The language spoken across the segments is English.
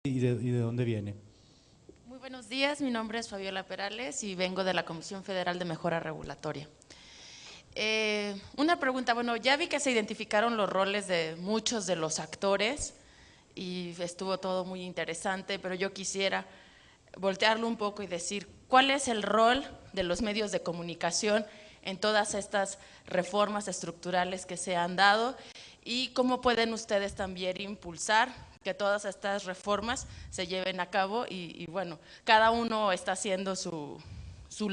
y de dónde viene. Muy buenos días, mi nombre es Fabiola Perales y vengo de la Comisión Federal de Mejora Regulatoria. Una pregunta, bueno, ya vi que se identificaron los roles de muchos de los actores y estuvo todo muy interesante, pero yo quisiera voltearlo un poco y decir, ¿cuál es el rol de los medios de comunicación en todas estas reformas estructurales que se han dado y cómo pueden ustedes también impulsar que todas estas reformas se lleven a cabo y bueno, cada uno está haciendo su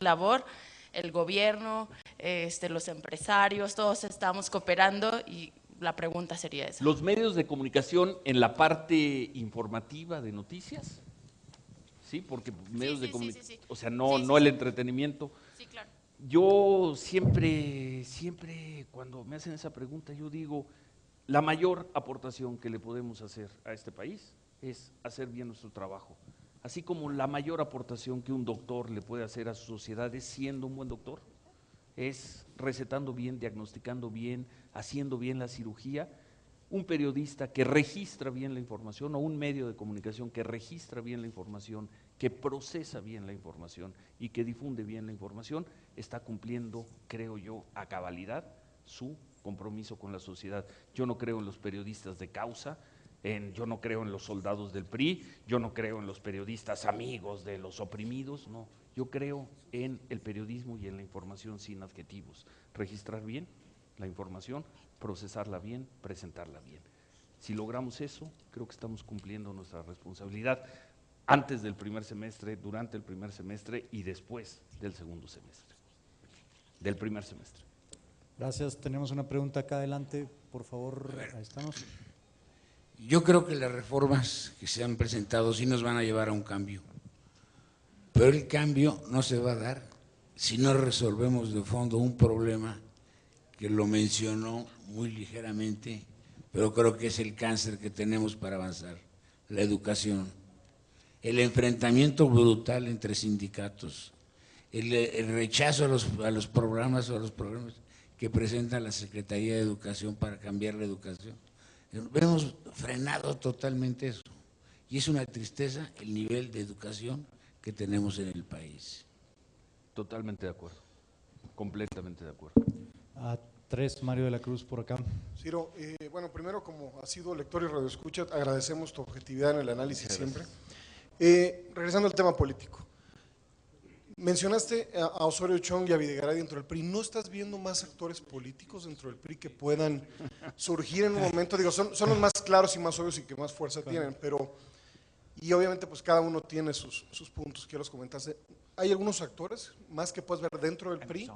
labor, el gobierno, los empresarios, todos estamos cooperando y la pregunta sería esa. Los medios de comunicación en la parte informativa de noticias, ¿sí? Porque medios de comunicación, o sea, no el entretenimiento. Sí, claro. Yo siempre cuando me hacen esa pregunta, yo digo, la mayor aportación que le podemos hacer a este país es hacer bien nuestro trabajo. Así como la mayor aportación que un doctor le puede hacer a su sociedad es siendo un buen doctor, es recetando bien, diagnosticando bien, haciendo bien la cirugía. Un periodista que registra bien la información o un medio de comunicación que registra bien la información, que procesa bien la información y que difunde bien la información, está cumpliendo, creo yo, a cabalidad su compromiso con la sociedad. Yo no creo en los periodistas de causa, yo no creo en los soldados del PRI, yo no creo en los periodistas amigos de los oprimidos, no. Yo creo en el periodismo y en la información sin adjetivos. Registrar bien la información, procesarla bien, presentarla bien. Si logramos eso, creo que estamos cumpliendo nuestra responsabilidad antes del primer semestre, durante el primer semestre y después del segundo semestre, del primer semestre. Gracias. Tenemos una pregunta acá adelante, por favor. Ahí estamos. Yo creo que las reformas que se han presentado sí nos van a llevar a un cambio, pero el cambio no se va a dar si no resolvemos de fondo un problema que lo mencionó muy ligeramente, pero creo que es el cáncer que tenemos para avanzar, la educación. El enfrentamiento brutal entre sindicatos, el rechazo a los programas que presenta la Secretaría de Educación para cambiar la educación. Hemos frenado totalmente eso y es una tristeza el nivel de educación que tenemos en el país. Totalmente de acuerdo, completamente de acuerdo. Tres, Mario de la Cruz por acá. Ciro, bueno, primero como has sido lector y radioescucha, agradecemos tu objetividad en el análisis siempre. Regresando al tema político, mencionaste a Osorio Chong y a Videgaray dentro del PRI. ¿No estás viendo más actores políticos dentro del PRI que puedan surgir en un momento? Digo, son los más claros y más obvios y que más fuerza tienen, pero, y obviamente pues cada uno tiene sus puntos que los comentaste. ¿Hay algunos actores más que puedes ver dentro del PRI?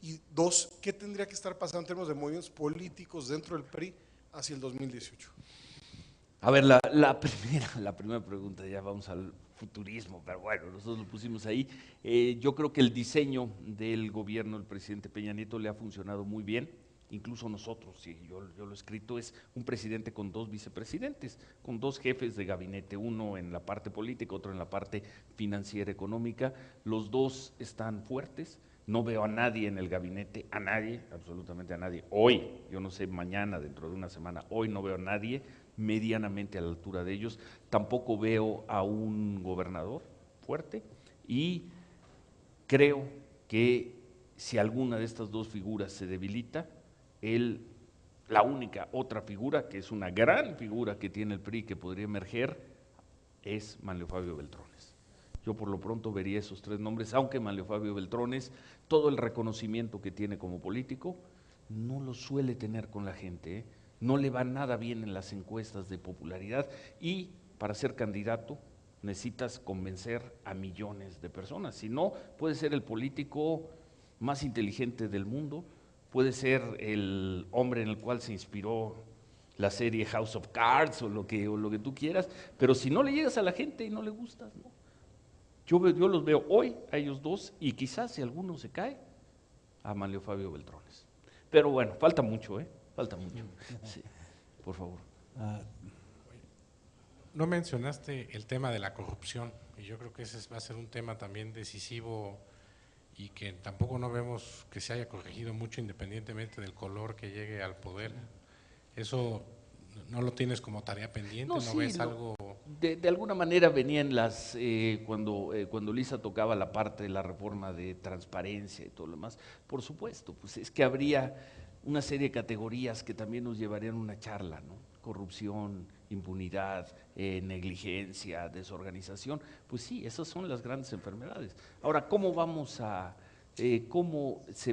Y dos, ¿qué tendría que estar pasando en términos de movimientos políticos dentro del PRI hacia el 2018? A ver, la primera pregunta, ya vamos al futurismo, pero bueno, nosotros lo pusimos ahí. Yo creo que el diseño del gobierno del presidente Peña Nieto le ha funcionado muy bien, incluso nosotros, sí, yo lo he escrito, es un presidente con dos vicepresidentes, con dos jefes de gabinete, uno en la parte política, otro en la parte financiera económica. Los dos están fuertes. No veo a nadie en el gabinete, a nadie, absolutamente a nadie. Hoy, yo no sé, mañana, dentro de una semana, hoy no veo a nadie medianamente a la altura de ellos. Tampoco veo a un gobernador fuerte y creo que si alguna de estas dos figuras se debilita, la única otra figura, que es una gran figura que tiene el PRI que podría emerger, es Manlio Fabio Beltrones. Yo por lo pronto vería esos tres nombres, aunque Manlio Fabio Beltrones, todo el reconocimiento que tiene como político, no lo suele tener con la gente, no le va nada bien en las encuestas de popularidad y para ser candidato necesitas convencer a millones de personas, si no, puede ser el político más inteligente del mundo, puede ser el hombre en el cual se inspiró la serie House of Cards o lo que tú quieras, pero si no le llegas a la gente y no le gustas, ¿no? Yo los veo hoy a ellos dos y quizás si alguno se cae, a Manlio Fabio Beltrones. Pero bueno, falta mucho, falta mucho. Sí, por favor. No mencionaste el tema de la corrupción y yo creo que ese va a ser un tema también decisivo y que tampoco no vemos que se haya corregido mucho independientemente del color que llegue al poder. Eso no lo tienes como tarea pendiente, ¿no sí, ves algo? de alguna manera venían cuando Lisa tocaba la parte de la reforma de transparencia y todo lo demás, por supuesto, pues es que habría una serie de categorías que también nos llevarían a una charla, ¿no? Corrupción, impunidad, negligencia, desorganización, pues sí, esas son las grandes enfermedades. Ahora, ¿cómo se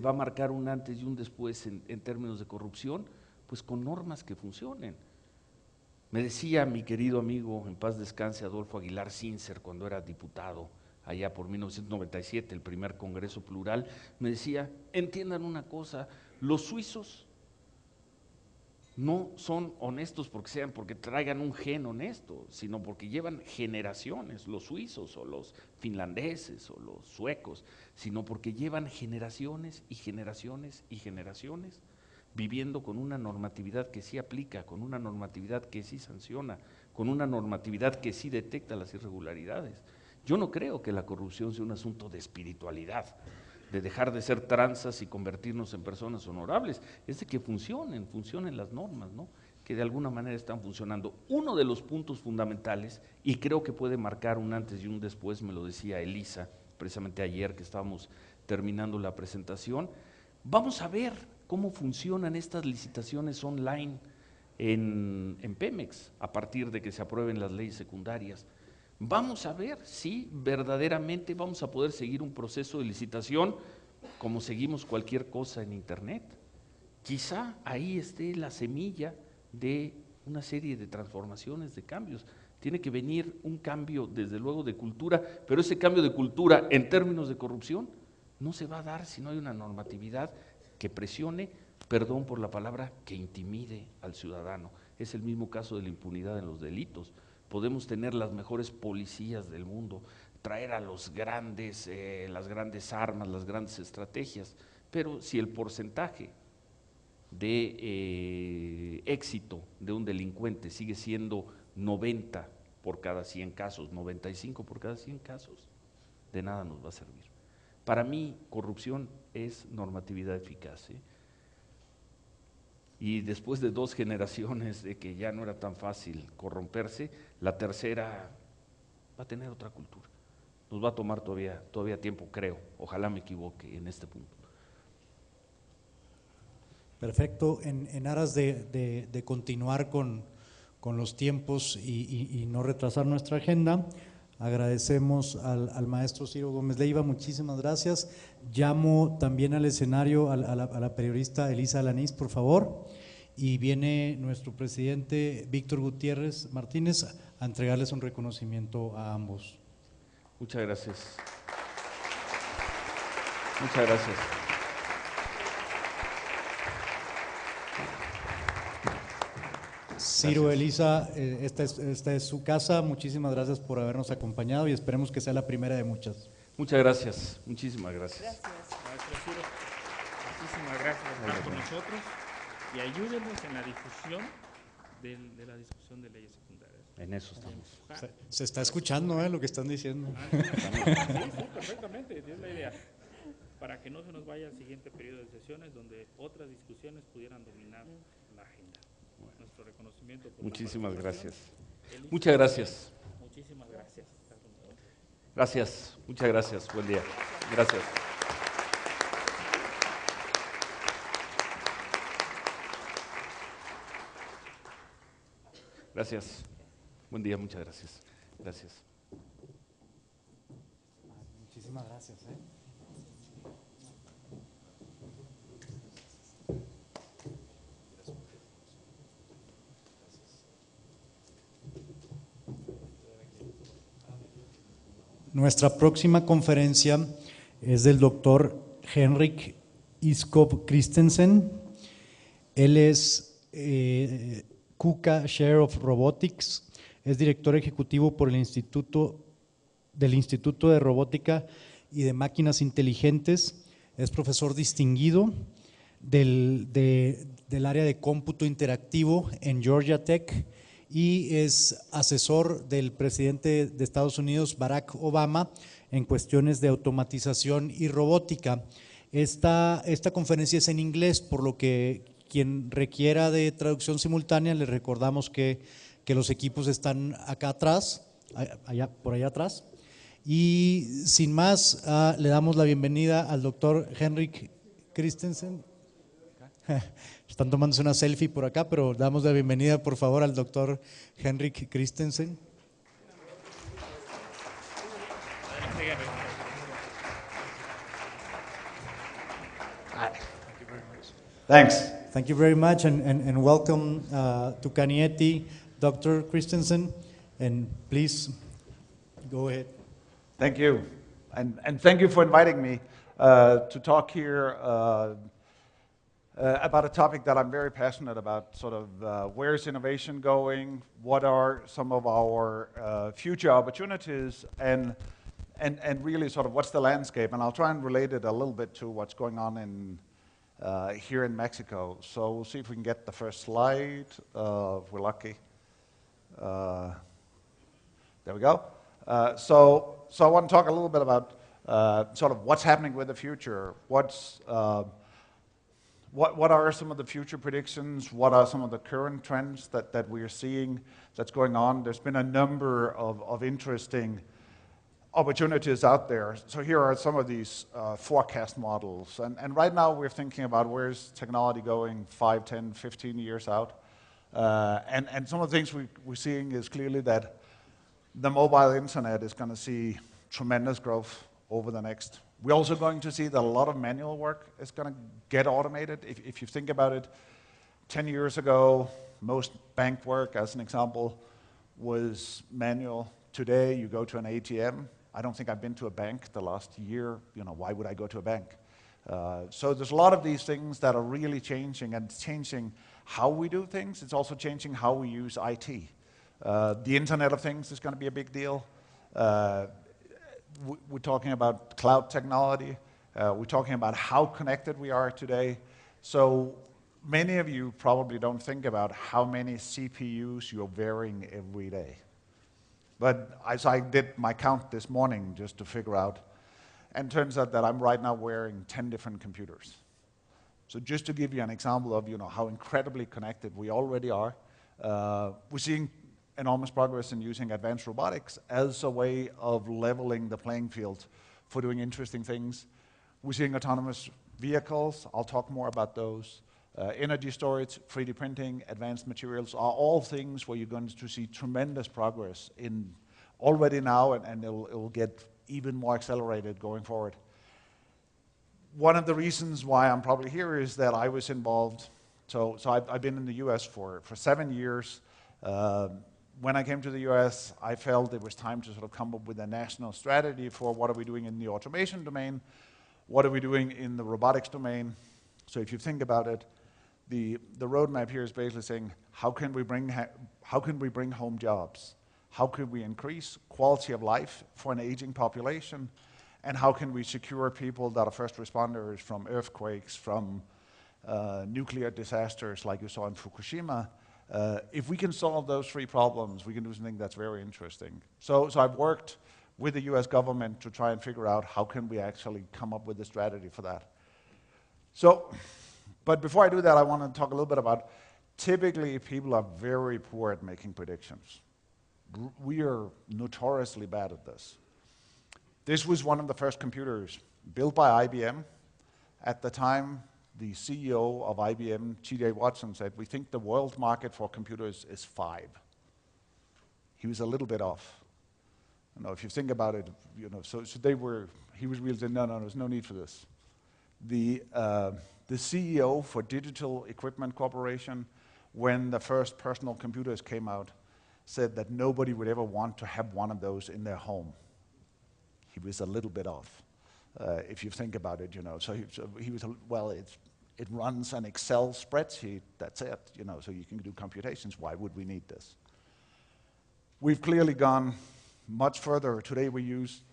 va a marcar un antes y un después en términos de corrupción? Pues con normas que funcionen. Me decía mi querido amigo, en paz descanse, Adolfo Aguilar Sincer, cuando era diputado, allá por 1997, el primer Congreso Plural, me decía, entiendan una cosa, los suizos no son honestos porque traigan un gen honesto, sino porque llevan generaciones, los suizos o los finlandeses o los suecos, sino porque llevan generaciones y generaciones y generaciones viviendo con una normatividad que sí aplica, con una normatividad que sí sanciona, con una normatividad que sí detecta las irregularidades. Yo no creo que la corrupción sea un asunto de espiritualidad, de dejar de ser tranzas y convertirnos en personas honorables, es de que funcionen las normas, ¿no? Que de alguna manera están funcionando. Uno de los puntos fundamentales, y creo que puede marcar un antes y un después, me lo decía Elisa, precisamente ayer que estábamos terminando la presentación, vamos a ver cómo funcionan estas licitaciones online en Pemex, a partir de que se aprueben las leyes secundarias. Vamos a ver si verdaderamente vamos a poder seguir un proceso de licitación como seguimos cualquier cosa en Internet. Quizá ahí esté la semilla de una serie de transformaciones, de cambios. Tiene que venir un cambio, desde luego, de cultura, pero ese cambio de cultura en términos de corrupción no se va a dar si no hay una normatividad que presione, perdón por la palabra, que intimide al ciudadano. Es el mismo caso de la impunidad en los delitos. Podemos tener las mejores policías del mundo, traer a las grandes armas, las grandes estrategias, pero si el porcentaje de éxito de un delincuente sigue siendo 90 por cada 100 casos, 95 por cada 100 casos, de nada nos va a servir. Para mí, corrupción es normatividad eficaz, ¿eh? Y después de 2 generaciones de que ya no era tan fácil corromperse, la tercera va a tener otra cultura. Nos va a tomar todavía tiempo, creo. Ojalá me equivoque en este punto. Perfecto. En aras de continuar con los tiempos y no retrasar nuestra agenda, agradecemos al maestro Ciro Gómez Leiva, muchísimas gracias. Llamo también al escenario a la periodista Elisa Alanís, por favor, y viene nuestro presidente Víctor Gutiérrez Martínez a entregarles un reconocimiento a ambos. Muchas gracias. Muchas gracias. Ciro, Gracias. Elisa, esta es su casa, muchísimas gracias por habernos acompañado y esperemos que sea la primera de muchas. Muchas gracias, muchísimas gracias. Maestro Ciro, muchísimas gracias por estar con nosotros y ayúdenos en la difusión de la discusión de leyes secundarias. En eso estamos. Se está escuchando lo que están diciendo. Sí, perfectamente, es la idea. Para que no se nos vaya al siguiente periodo de sesiones donde otras discusiones pudieran dominar la agenda. Nuestro reconocimiento por Muchísimas la gracias. Elisa, Muchas gracias. muchísimas gracias. Gracias, muchas gracias. Buen día. Gracias. Gracias. Buen día, muchas gracias. Gracias. Muchísimas gracias. Nuestra próxima conferencia es del doctor Henrik Christensen. Él es KUKA Chair of Robotics, es director ejecutivo por el Instituto de Robótica y de Máquinas Inteligentes, es profesor distinguido del área de cómputo interactivo en Georgia Tech y es asesor del presidente de Estados Unidos, Barack Obama, en cuestiones de automatización y robótica. Esta conferencia es en inglés, por lo que quien requiera de traducción simultánea, les recordamos que que los equipos están acá atrás, por allá atrás. Y sin más, le damos la bienvenida al doctor Henrik Christensen. Están tomándose una selfie por acá, pero damos la bienvenida, por favor, al doctor Henrik Christensen. Thanks. Thank you very much, and welcome to Canieti, Dr. Christensen, and please go ahead. Thank you. And thank you for inviting me to talk here about a topic that I'm very passionate about, sort of where's innovation going, what are some of our future opportunities, and really sort of what's the landscape. And I'll try and relate it a little bit to what's going on in here in Mexico. So we'll see if we can get the first slide, if we're lucky. There we go. So I want to talk a little bit about sort of what's happening with the future. What are some of the future predictions? What are some of the current trends that we are seeing that's going on? There's been a number of interesting opportunities out there. So here are some of these forecast models. And right now we're thinking about where's technology going 5, 10, 15 years out. And some of the things we're seeing is clearly that the mobile internet is going to see tremendous growth over the next. We're also going to see that a lot of manual work is going to get automated. If you think about it, 10 years ago, most bank work, as an example, was manual. Today, you go to an ATM. I don't think I've been to a bank the last year. You know, why would I go to a bank? So there's a lot of these things that are really changing, and it's changing how we do things. It's also changing how we use IT. The Internet of Things is going to be a big deal. We're talking about cloud technology. We're talking about how connected we are today. So many of you probably don't think about how many CPUs you're wearing every day. But as I did my count this morning just to figure out, and it turns out that I'm right now wearing 10 different computers. So just to give you an example of how incredibly connected we already are, we're seeing enormous progress in using advanced robotics as a way of leveling the playing field for doing interesting things. We're seeing autonomous vehicles. I'll talk more about those. Energy storage, 3D printing, advanced materials are all things where you're going to see tremendous progress in already now, and it will get even more accelerated going forward. One of the reasons why I'm probably here is that I was involved. So I've been in the US for 7 years. When I came to the US, I felt it was time to sort of come up with a national strategy for what are we doing in the automation domain, what are we doing in the robotics domain. So if you think about it, the roadmap here is basically saying, how can we bring home jobs? How can we increase quality of life for an aging population? And how can we secure people that are first responders from earthquakes, from nuclear disasters like you saw in Fukushima? If we can solve those 3 problems, we can do something that's very interesting. So I've worked with the US government to try and figure out how can we actually come up with a strategy for that. But before I do that, I want to talk a little bit about, typically people are very poor at making predictions. We are notoriously bad at this. This was one of the first computers built by IBM. At the time, the CEO of IBM, T.J. Watson, said, we think the world market for computers is 5. He was a little bit off. If you think about it, so he was really saying, no, there's no need for this. The CEO for Digital Equipment Corporation, when the first personal computers came out, said that nobody would ever want to have one of those in their home. He was a little bit off, if you think about it, So he was, it runs an Excel spreadsheet, that's it, so you can do computations. Why would we need this? We've clearly gone much further. Today we use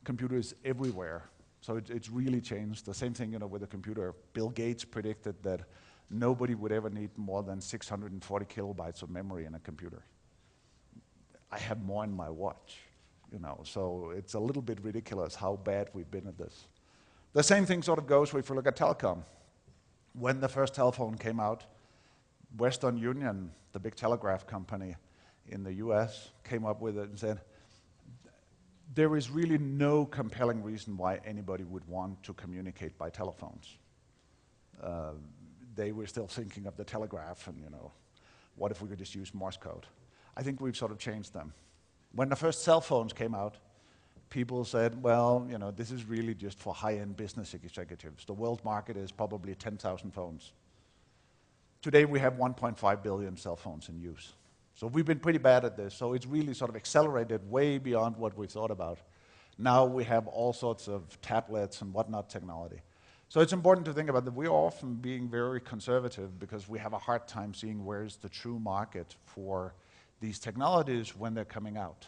computers everywhere. So it's really changed. The same thing, with a computer. Bill Gates predicted that nobody would ever need more than 640 kilobytes of memory in a computer. I have more in my watch, so it's a little bit ridiculous how bad we've been at this. The same thing sort of goes if you look at telecom. When the first telephone came out, Western Union, the big telegraph company, in the US came up with it and said, there is really no compelling reason why anybody would want to communicate by telephones. They were still thinking of the telegraph and, what if we could just use Morse code? I think we've sort of changed them. When the first cell phones came out, people said, well, this is really just for high-end business executives. The world market is probably 10,000 phones. Today we have 1.5 billion cell phones in use. So we've been pretty bad at this. So it's really sort of accelerated way beyond what we thought about. Now we have all sorts of tablets and whatnot technology. So it's important to think about that we're often being very conservative because we have a hard time seeing where's the true market for these technologies when they're coming out.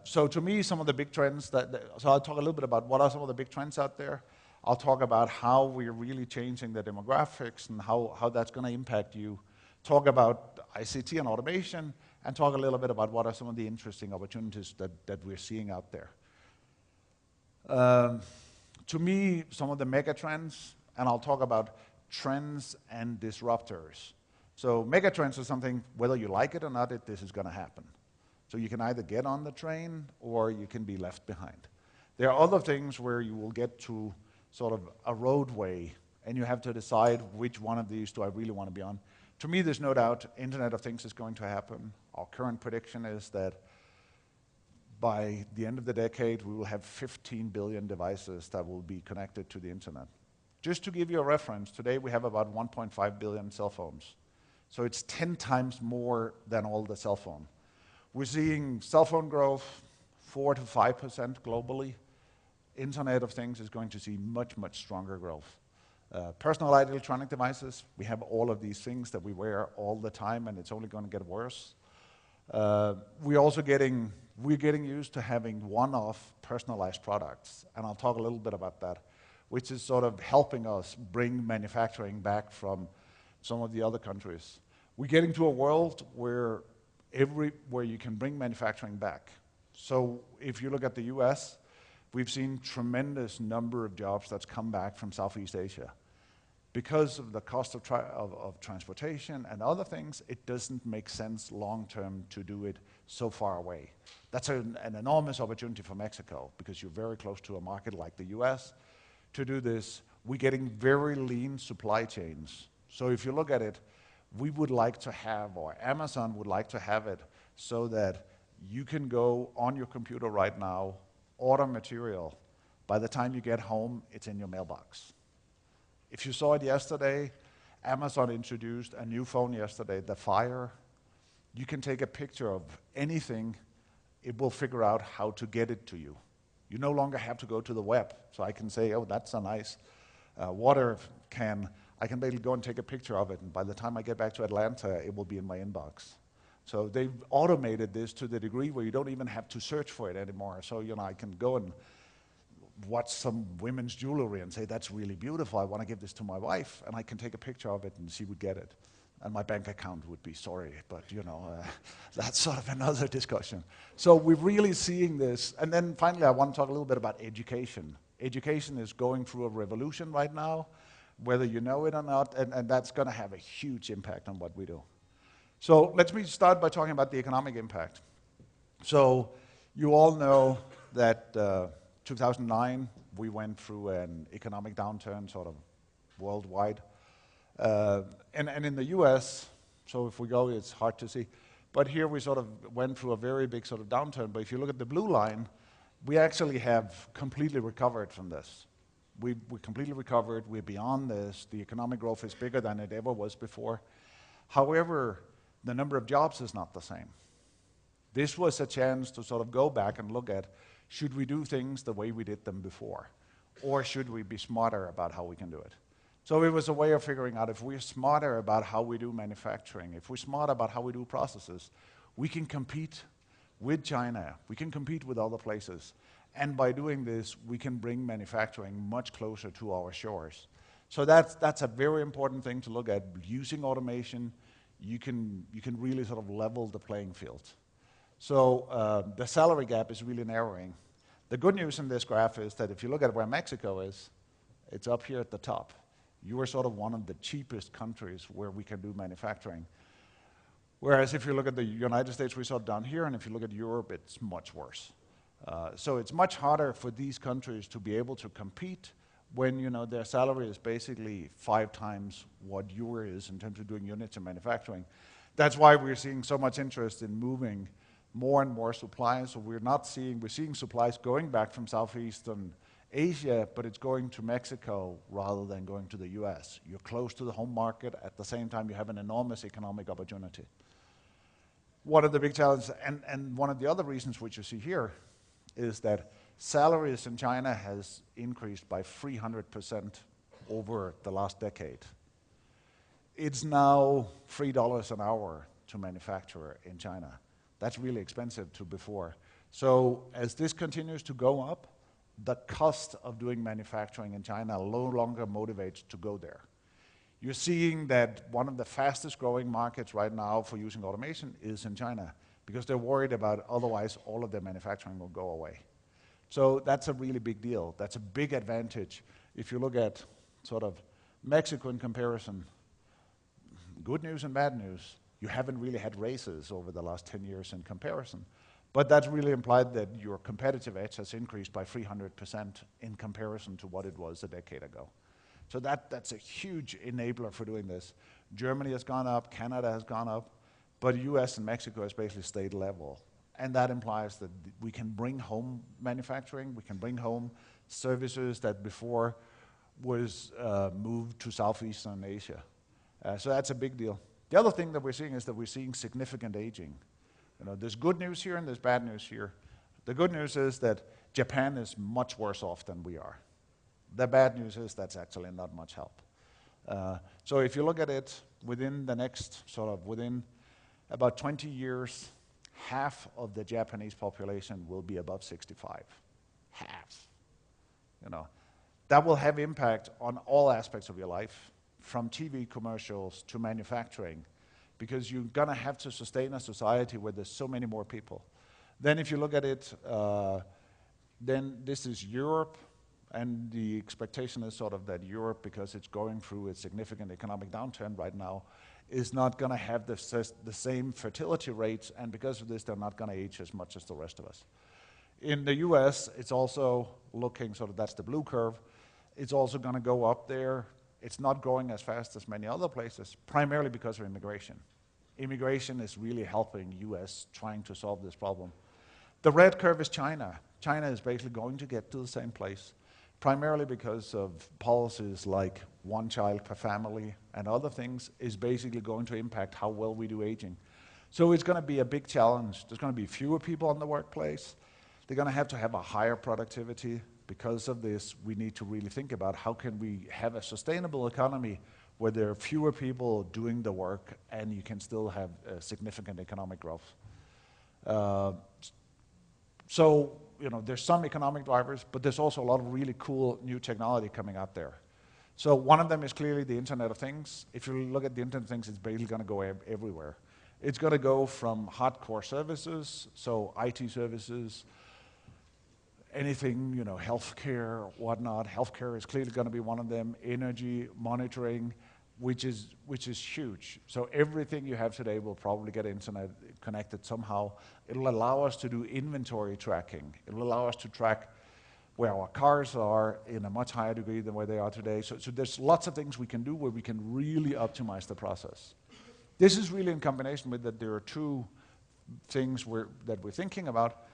So to me, some of the big trends so I'll talk a little bit about what are some of the big trends out there. I'll talk about how we're really changing the demographics and how that's going to impact you. Talk about ICT and automation, and talk a little bit about what are some of the interesting opportunities that we're seeing out there. To me, some of the mega trends, and I'll talk about trends and disruptors. So mega trends are something, whether you like it or not, this is going to happen. So you can either get on the train or you can be left behind. There are other things where you will get to sort of a roadway and you have to decide which one of these do I really want to be on. To me, there's no doubt Internet of Things is going to happen. Our current prediction is that by the end of the decade, we will have 15 billion devices that will be connected to the internet. Just to give you a reference, today we have about 1.5 billion cell phones. So it's 10 times more than all the cell phone. We're seeing cell phone growth 4 to 5% globally. Internet of Things is going to see much, much stronger growth. Personalized electronic devices, we have all of these things that we wear all the time, and it's only going to get worse. We're getting used to having one-off personalized products, and I'll talk a little bit about that, which is sort of helping us bring manufacturing back from some of the other countries. We're getting to a world where you can bring manufacturing back. So if you look at the US, we've seen tremendous number of jobs that's come back from Southeast Asia. Because of the cost of transportation and other things, it doesn't make sense long-term to do it so far away. That's an enormous opportunity for Mexico because you're very close to a market like the US. To do this, we're getting very lean supply chains. So if you look at it, we would like to have, or Amazon would like to have it, so that you can go on your computer right now, order material. By the time you get home, it's in your mailbox. If you saw it yesterday, Amazon introduced a new phone yesterday, the Fire. You can take a picture of anything, it will figure out how to get it to you. You no longer have to go to the web. So I can say, oh, that's a nice water can. I can basically go and take a picture of it, and by the time I get back to Atlanta, it will be in my inbox. So they've automated this to the degree where you don't even have to search for it anymore. So I can go and watch some women's jewelry and say, that's really beautiful, I want to give this to my wife, and I can take a picture of it and she would get it. And my bank account would be sorry, but that's sort of another discussion. So we're really seeing this. And then finally, I want to talk a little bit about education. Education is going through a revolution right now, whether you know it or not, and that's going to have a huge impact on what we do. So let me start by talking about the economic impact. So you all know that 2009, we went through an economic downturn sort of worldwide. And in the US, so if we go, it's hard to see, but here we sort of went through a very big sort of downturn. But if you look at the blue line, we actually have completely recovered from this. We completely recovered, we're beyond this, the economic growth is bigger than it ever was before. However, the number of jobs is not the same. This was a chance to sort of go back and look at, should we do things the way we did them before? Or should we be smarter about how we can do it? So it was a way of figuring out if we're smarter about how we do manufacturing, if we're smart about how we do processes, we can compete with China, we can compete with other places. And by doing this, we can bring manufacturing much closer to our shores. So that's a very important thing to look at. Using automation, you can really sort of level the playing field. So the salary gap is really narrowing. The good news in this graph is that if you look at where Mexico is, it's up here at the top. You are sort of one of the cheapest countries where we can do manufacturing. Whereas if you look at the United States, we saw it down here, and if you look at Europe, it's much worse. So it's much harder for these countries to be able to compete when their salary is basically 5 times what yours is in terms of doing units and manufacturing. That's why we're seeing so much interest in moving more and more supplies. So we're seeing supplies going back from Southeastern Asia, but it's going to Mexico rather than going to the US. You're close to the home market. At the same time, you have an enormous economic opportunity. One of the big challenges, and one of the other reasons which you see here, is that salaries in China has increased by 300% over the last decade. It's now $3 an hour to manufacture in China. That's really expensive to before. So as this continues to go up, the cost of doing manufacturing in China no longer motivates to go there. You're seeing that one of the fastest growing markets right now for using automation is in China, because they're worried about otherwise all of their manufacturing will go away. So that's a really big deal. That's a big advantage. If you look at sort of Mexico in comparison, good news and bad news, you haven't really had raises over the last 10 years in comparison. But that's really implied that your competitive edge has increased by 300% in comparison to what it was a decade ago. So that's a huge enabler for doing this. Germany has gone up, Canada has gone up, but US and Mexico has basically stayed level. And that implies that we can bring home manufacturing, we can bring home services that before was moved to Southeastern Asia. So that's a big deal. The other thing that we're seeing is that we're seeing significant aging. There's good news here and there's bad news here. The good news is that Japan is much worse off than we are. The bad news is that's actually not much help. So if you look at it within the next within about 20 years, half of the Japanese population will be above 65. Half. That will have impact on all aspects of your life, from TV commercials to manufacturing, because you're going to have to sustain a society where there's so many more people. Then if you look at it, then this is Europe, and the expectation is that Europe, because it's going through a significant economic downturn right now, is not going to have the same fertility rates, and because of this, they're not going to age as much as the rest of us. In the US, it's also looking, that's the blue curve, it's also going to go up there. It's not growing as fast as many other places, primarily because of immigration. Immigration is really helping US trying to solve this problem. The red curve is China. China is basically going to get to the same place, primarily because of policies like one child per family and other things is basically going to impact how well we do aging. So it's going to be a big challenge. There's going to be fewer people in the workplace. They're going to have a higher productivity. Because of this, we need to really think about how can we have a sustainable economy where there are fewer people doing the work and you can still have significant economic growth. So there's some economic drivers, but there's also a lot of really cool new technology coming out there. So one of them is clearly the Internet of Things. If you look at the Internet of Things, it's basically going to go everywhere. It's going to go from hardcore services, so IT services, anything, healthcare, whatnot. Healthcare is clearly going to be one of them. Energy monitoring, which is huge. So everything you have today will probably get internet connected somehow. It'll allow us to do inventory tracking. It'll allow us to track where our cars are in a much higher degree than where they are today. So there's lots of things we can do where we can really optimize the process. This is really in combination with that there are two things that we're thinking about.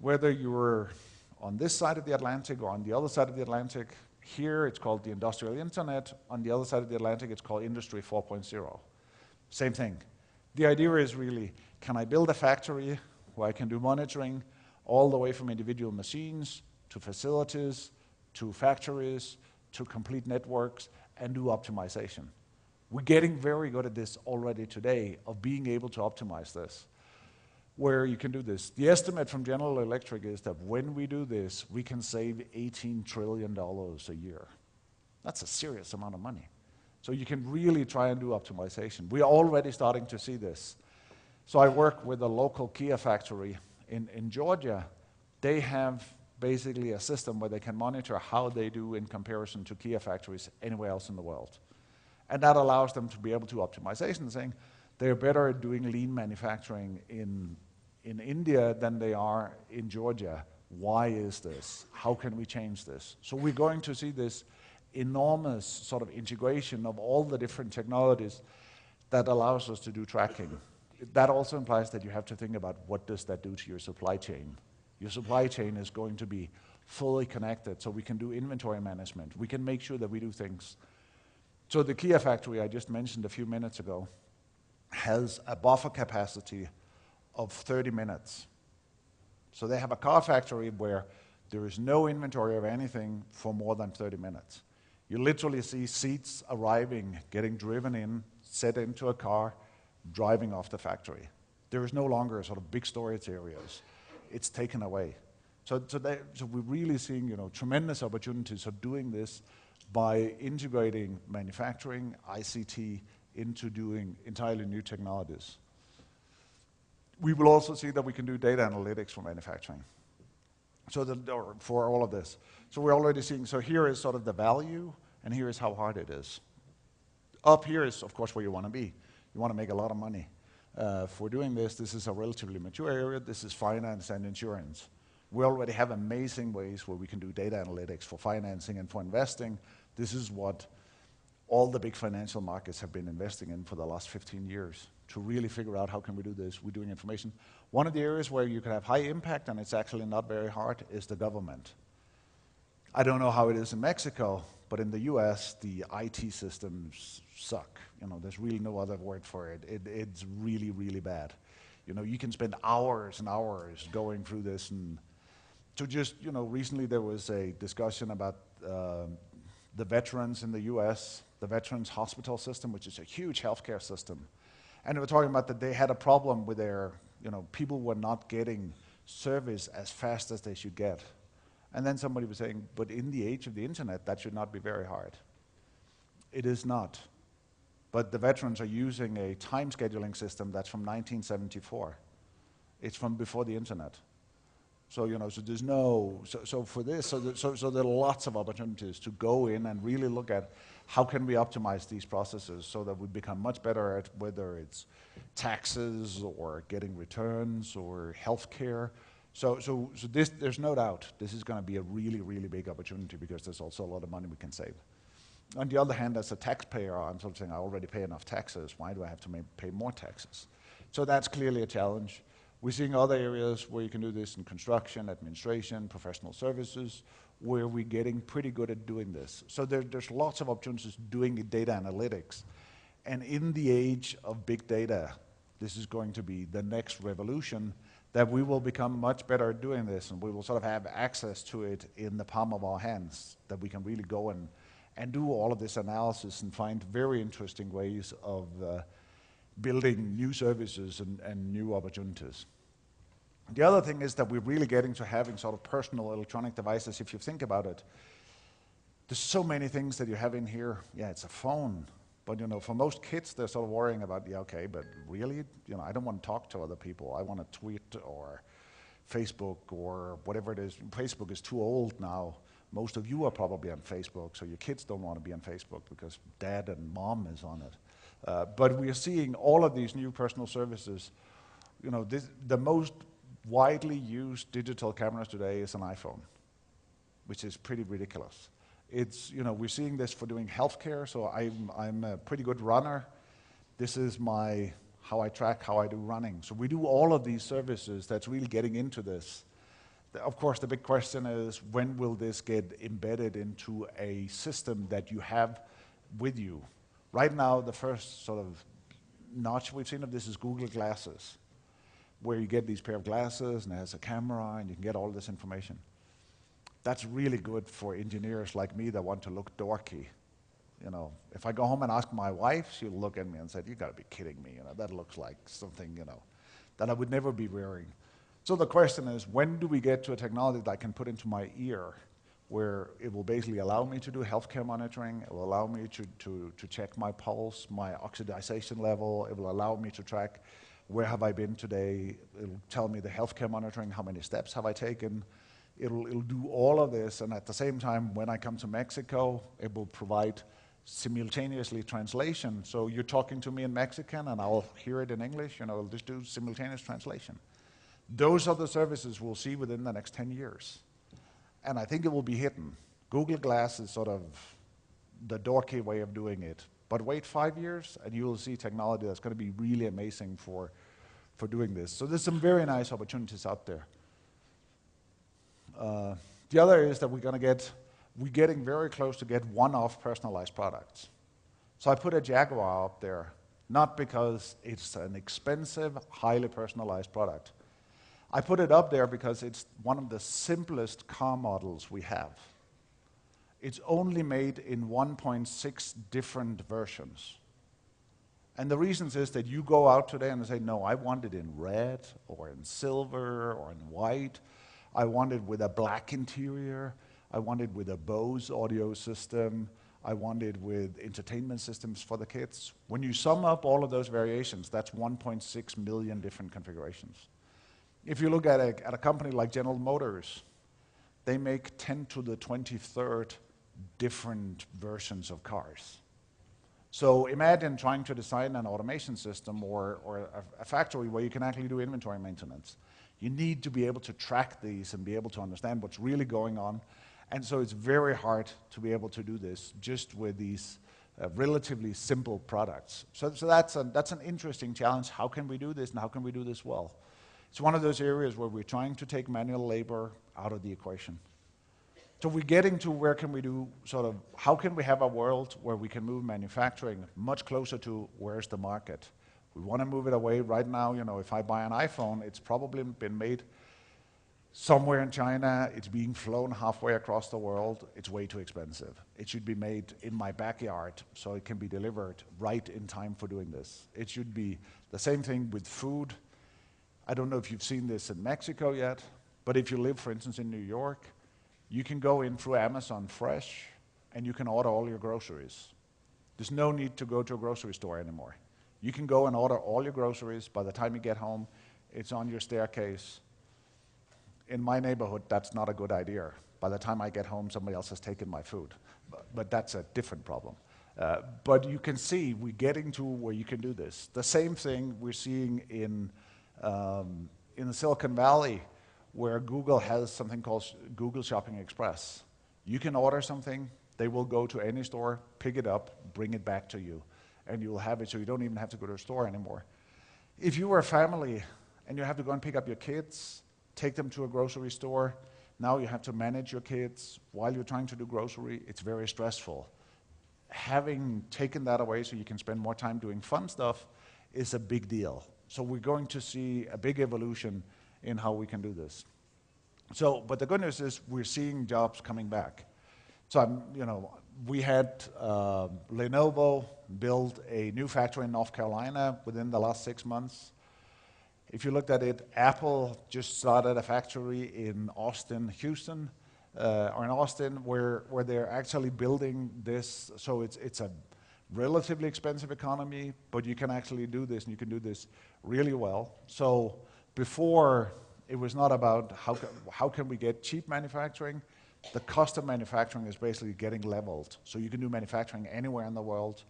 Whether you're on this side of the Atlantic or on the other side of the Atlantic, here it's called the Industrial Internet. On the other side of the Atlantic, it's called Industry 4.0. Same thing. The idea is really, can I build a factory where I can do monitoring all the way from individual machines to facilities, to factories, to complete networks, and do optimization. We're getting very good at this already today, of being able to optimize this, where you can do this. The estimate from General Electric is that when we do this, we can save $18 trillion a year. That's a serious amount of money. So you can really try and do optimization. We are already starting to see this. So I work with a local Kia factory in Georgia. They have basically a system where they can monitor how they do in comparison to Kia factories anywhere else in the world. And that allows them to be able to do optimization, saying, They're better at doing lean manufacturing in India than they are in Georgia. Why is this? How can we change this? So we're going to see this enormous sort of integration of all the different technologies that allows us to do tracking. That also implies that you have to think about what does that do to your supply chain. Your supply chain is going to be fully connected, so we can do inventory management. We can make sure that we do things. So the Kia factory I just mentioned a few minutes ago has a buffer capacity of 30 minutes. So they have a car factory where there is no inventory of anything for more than 30 minutes. You literally see seats arriving, getting driven in, set into a car, driving off the factory. There is no longer sort of big storage areas. It's taken away. So we're really seeing, tremendous opportunities of doing this by integrating manufacturing, ICT, into doing entirely new technologies. We will also see that we can do data analytics for manufacturing. Or for all of this. So we're already seeing, so here is sort of the value, and here is how hard it is. Up here is, of course, where you want to be. You want to make a lot of money. For doing this, this is a relatively mature area. This is finance and insurance. We already have amazing ways where we can do data analytics for financing and for investing. This is what all the big financial markets have been investing in for the last 15 years to really figure out how can we do this. We're doing information. One of the areas where you can have high impact, and it's actually not very hard, is the government. I don't know how it is in Mexico, but in the US, the IT systems suck. There's really no other word for it. It's really, really bad. You can spend hours and hours going through this. And to just, recently there was a discussion about the veterans in the US, the Veterans Hospital System, which is a huge healthcare system. And they were talking about that they had a problem with their, people were not getting service as fast as they should get. And then somebody was saying, but in the age of the internet, that should not be very hard. It is not. But the veterans are using a time scheduling system that's from 1974. It's from before the internet. So, so there's no, so for this, so there are lots of opportunities to go in and really look at how can we optimize these processes so that we become much better at whether it's taxes or getting returns or healthcare. So this, there's no doubt, this is going to be a really, really big opportunity because there's also a lot of money we can save. On the other hand, as a taxpayer, I'm sort of saying I already pay enough taxes. Why do I have to pay more taxes? So that's clearly a challenge. We're seeing other areas where you can do this in construction, administration, professional services, where we're getting pretty good at doing this. So there's lots of opportunities doing data analytics. And in the age of big data, this is going to be the next revolution, that we will become much better at doing this, and we will sort of have access to it in the palm of our hands, that we can really go and do all of this analysis and find very interesting ways of building new services and new opportunities. The other thing is that we're really getting to having sort of personal electronic devices. If you think about it, there's so many things that you have in here. Yeah, it's a phone. But for most kids, they're sort of worrying about, yeah, okay, but really, I don't want to talk to other people. I want to tweet or Facebook or whatever it is. Facebook is too old now. Most of you are probably on Facebook, so your kids don't want to be on Facebook because dad and mom is on it. But we are seeing all of these new personal services. The most widely used digital cameras today is an iPhone, which is pretty ridiculous. It's, we're seeing this for doing healthcare, so I'm a pretty good runner. This is how I track how I do running. So we do all of these services that's really getting into this. Of course, the big question is, when will this get embedded into a system that you have with you? Right now, the first sort of notch we've seen of this is Google Glasses, where you get these pair of glasses and it has a camera and you can get all this information. That's really good for engineers like me that want to look dorky. If I go home and ask my wife, she'll look at me and say, "You got to be kidding me. That looks like something, that I would never be wearing." So the question is, when do we get to a technology that I can put into my ear, where it will basically allow me to do healthcare monitoring, it will allow me to check my pulse, my oxidation level, it will allow me to track where have I been today, it'll tell me the healthcare monitoring, how many steps have I taken, it'll do all of this, and at the same time, when I come to Mexico, it will provide simultaneously translation. So you're talking to me in Mexican and I'll hear it in English, I'll just do simultaneous translation. Those are the services we'll see within the next 10 years. And I think it will be hidden. Google Glass is sort of the dorky way of doing it. But wait 5 years and you will see technology that's going to be really amazing for doing this. So there's some very nice opportunities out there. The other is that we're getting very close to get one-off personalized products. So I put a Jaguar up there, not because it's an expensive, highly personalized product. I put it up there because it's one of the simplest car models we have. It's only made in 1.6 different versions. And the reasons is that you go out today and say, no, I want it in red, or in silver, or in white. I want it with a black interior. I want it with a Bose audio system. I want it with entertainment systems for the kids. When you sum up all of those variations, that's 1.6 million different configurations. If you look at a company like General Motors, they make 10 to the 23rd different versions of cars. So imagine trying to design an automation system or a factory where you can actually do inventory maintenance. You need to be able to track these and be able to understand what's really going on. And so it's very hard to be able to do this just with these relatively simple products. So that's an interesting challenge. How can we do this and how can we do this well? It's one of those areas where we're trying to take manual labor out of the equation. So we're getting to where can we do how can we have a world where we can move manufacturing much closer to where's the market? We want to move it away right now. If I buy an iPhone, it's probably been made somewhere in China. It's being flown halfway across the world. It's way too expensive. It should be made in my backyard so it can be delivered right in time for doing this. It should be the same thing with food. I don't know if you've seen this in Mexico yet, but if you live, for instance, in New York, you can go in through Amazon Fresh and you can order all your groceries. There's no need to go to a grocery store anymore. You can go and order all your groceries. By the time you get home, it's on your staircase. In my neighborhood, that's not a good idea. By the time I get home, somebody else has taken my food. But that's a different problem. But you can see we're getting to where you can do this. The same thing we're seeing in the Silicon Valley, where Google has something called Google Shopping Express. You can order something, they will go to any store, pick it up, bring it back to you, and you'll have it so you don't even have to go to a store anymore. If you were a family and you have to go and pick up your kids, take them to a grocery store, now you have to manage your kids while you're trying to do grocery, it's very stressful. Having taken that away so you can spend more time doing fun stuff is a big deal. So we're going to see a big evolution in how we can do this. So, but the good news is we're seeing jobs coming back. So we had Lenovo build a new factory in North Carolina within the last 6 months. If you looked at it, Apple just started a factory in Austin, Houston, or in Austin, where they're actually building this. So it's a relatively expensive economy, but you can actually do this, and you can do this really well. So before, it was not about how can we get cheap manufacturing. The cost of manufacturing is basically getting leveled. So you can do manufacturing anywhere in the world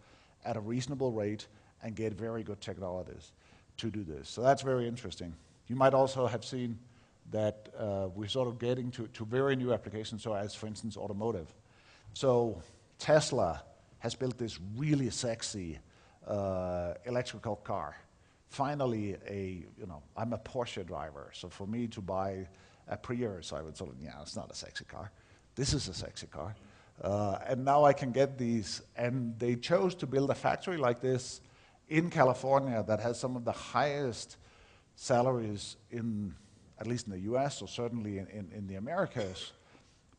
at a reasonable rate and get very good technologies to do this. So that's very interesting. You might also have seen that we're sort of getting to very new applications, so as, for instance, automotive. So Tesla has built this really sexy electrical car. Finally, I'm a Porsche driver, so for me to buy a Prius, I would sort of, it's not a sexy car. This is a sexy car. And now I can get these, and they chose to build a factory like this in California that has some of the highest salaries at least in the US, or certainly in the Americas.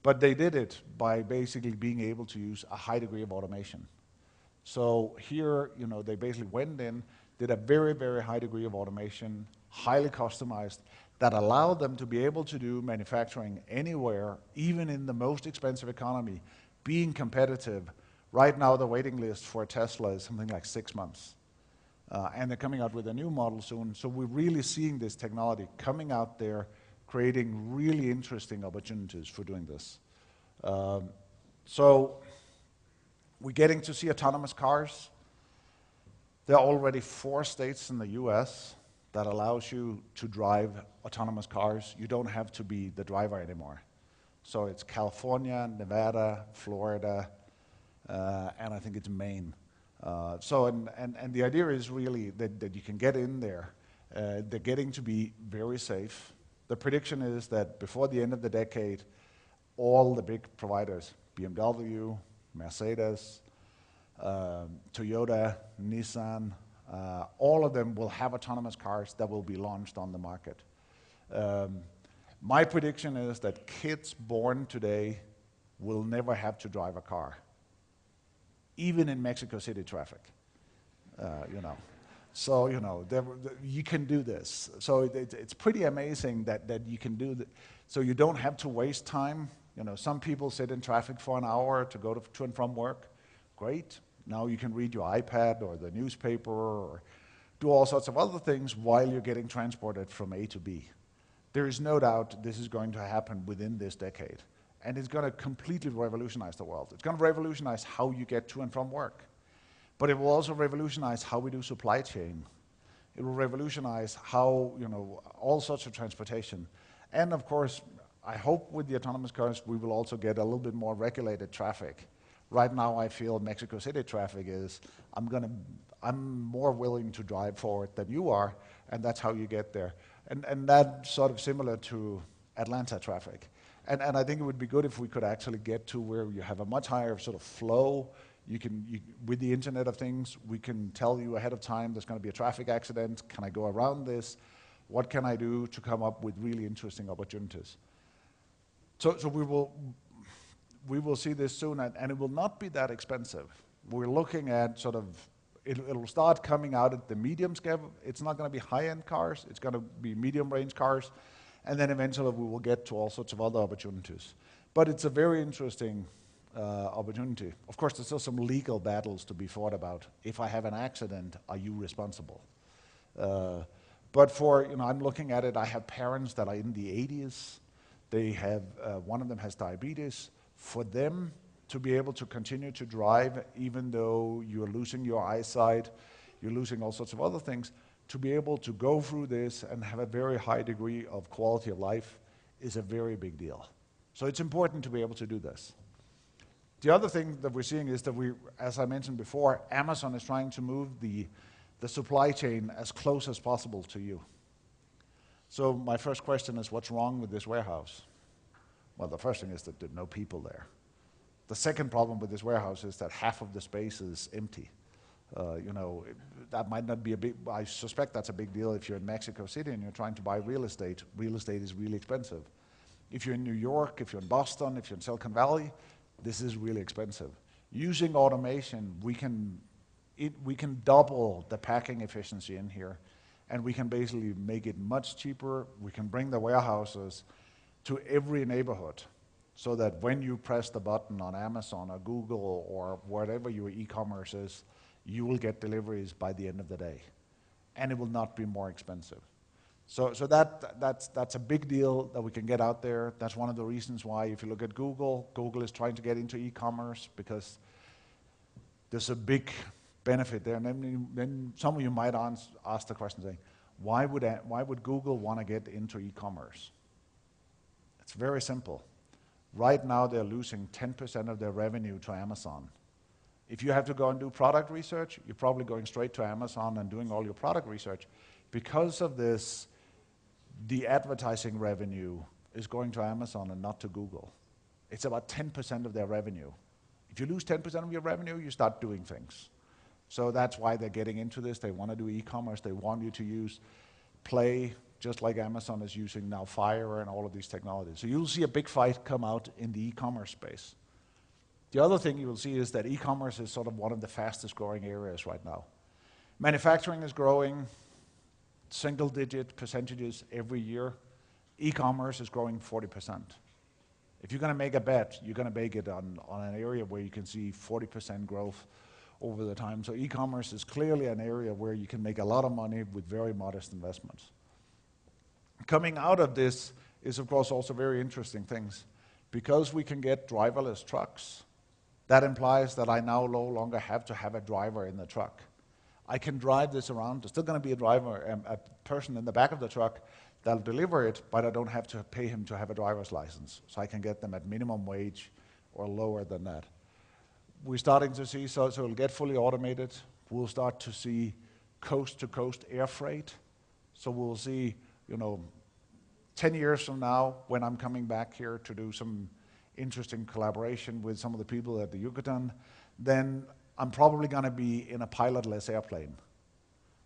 But they did it by basically being able to use a high degree of automation. So here, they basically went in, did a very, very high degree of automation, highly customized, that allowed them to be able to do manufacturing anywhere, even in the most expensive economy, being competitive. Right now, the waiting list for a Tesla is something like 6 months. And they're coming out with a new model soon. So we're really seeing this technology coming out there, creating really interesting opportunities for doing this. So We're getting to see autonomous cars. There are already 4 states in the US that allows you to drive autonomous cars. You don't have to be the driver anymore. So it's California, Nevada, Florida, and I think it's Maine. And the idea is really that you can get in there. They're getting to be very safe. The prediction is that before the end of the decade, all the big providers, BMW, Mercedes, Toyota, Nissan, all of them will have autonomous cars that will be launched on the market. My prediction is that kids born today will never have to drive a car, even in Mexico City traffic, you know. So, you know, you can do this. So it's pretty amazing that you can do that. So you don't have to waste time. You know, some people sit in traffic for an hour to go to and from work. Great. Now you can read your iPad or the newspaper or do all sorts of other things while you're getting transported from A to B. There is no doubt this is going to happen within this decade. And it's going to completely revolutionize the world. It's going to revolutionize how you get to and from work. But it will also revolutionize how we do supply chain. It will revolutionize how, you know, all sorts of transportation. And of course, I hope with the autonomous cars, we will also get a little bit more regulated traffic. Right now, I feel Mexico City traffic is, I'm more willing to drive for it than you are, and that's how you get there. And that's sort of similar to Atlanta traffic. And I think it would be good if we could actually get to where you have a much higher sort of flow. With the Internet of Things, we can tell you ahead of time there's going to be a traffic accident. Can I go around this? What can I do to come up with really interesting opportunities? So we will see this soon, and it will not be that expensive. We're looking at sort of, it'll start coming out at the medium scale. It's not going to be high-end cars. It's going to be medium-range cars. And then eventually we will get to all sorts of other opportunities. But it's a very interesting opportunity. Of course, there's still some legal battles to be fought about. If I have an accident, are you responsible? But for, you know, I'm looking at it, I have parents that are in the 80s. They have, one of them has diabetes. For them to be able to continue to drive, even though you're losing your eyesight, you're losing all sorts of other things, to be able to go through this and have a very high degree of quality of life is a very big deal. So it's important to be able to do this. The other thing that we're seeing is that as I mentioned before, Amazon is trying to move the supply chain as close as possible to you. So my first question is, what's wrong with this warehouse? Well, the first thing is that there are no people there. The second problem with this warehouse is that half of the space is empty. You know, that might not be a big, I suspect that's a big deal if you're in Mexico City and you're trying to buy real estate. Real estate is really expensive. If you're in New York, if you're in Boston, if you're in Silicon Valley, this is really expensive. Using automation, we can double the packing efficiency in here, and we can basically make it much cheaper. We can bring the warehouses to every neighborhood, so that when you press the button on Amazon or Google or whatever your e-commerce is, you will get deliveries by the end of the day, and it will not be more expensive. So that's a big deal that we can get out there. That's one of the reasons why, if you look at Google, Google is trying to get into e-commerce because there's a big benefit there. And then some of you might ask the question saying, why would Google want to get into e-commerce? It's very simple. Right now they're losing 10% of their revenue to Amazon. If you have to go and do product research, you're probably going straight to Amazon and doing all your product research. Because of this, the advertising revenue is going to Amazon and not to Google. It's about 10% of their revenue. If you lose 10% of your revenue, you start doing things. So that's why they're getting into this. They want to do e-commerce. They want you to use Play, just like Amazon is using now Fire and all of these technologies. So you'll see a big fight come out in the e-commerce space. The other thing you will see is that e-commerce is sort of one of the fastest growing areas right now. Manufacturing is growing single-digit percentages every year. E-commerce is growing 40%. If you're going to make a bet, you're going to make it on an area where you can see 40% growth over the time. So e-commerce is clearly an area where you can make a lot of money with very modest investments. Coming out of this is, of course, also very interesting things. Because we can get driverless trucks, That implies that I now no longer have to have a driver in the truck. I can drive this around. There's still going to be a driver, a person in the back of the truck that'll deliver it, but I don't have to pay him to have a driver's license. So I can get them at minimum wage or lower than that. We're starting to see, so it'll get fully automated. We'll start to see coast-to-coast air freight. So we'll see, 10 years from now, when I'm coming back here to do some interesting collaboration with some of the people at the Yucatan, then I'm probably going to be in a pilotless airplane.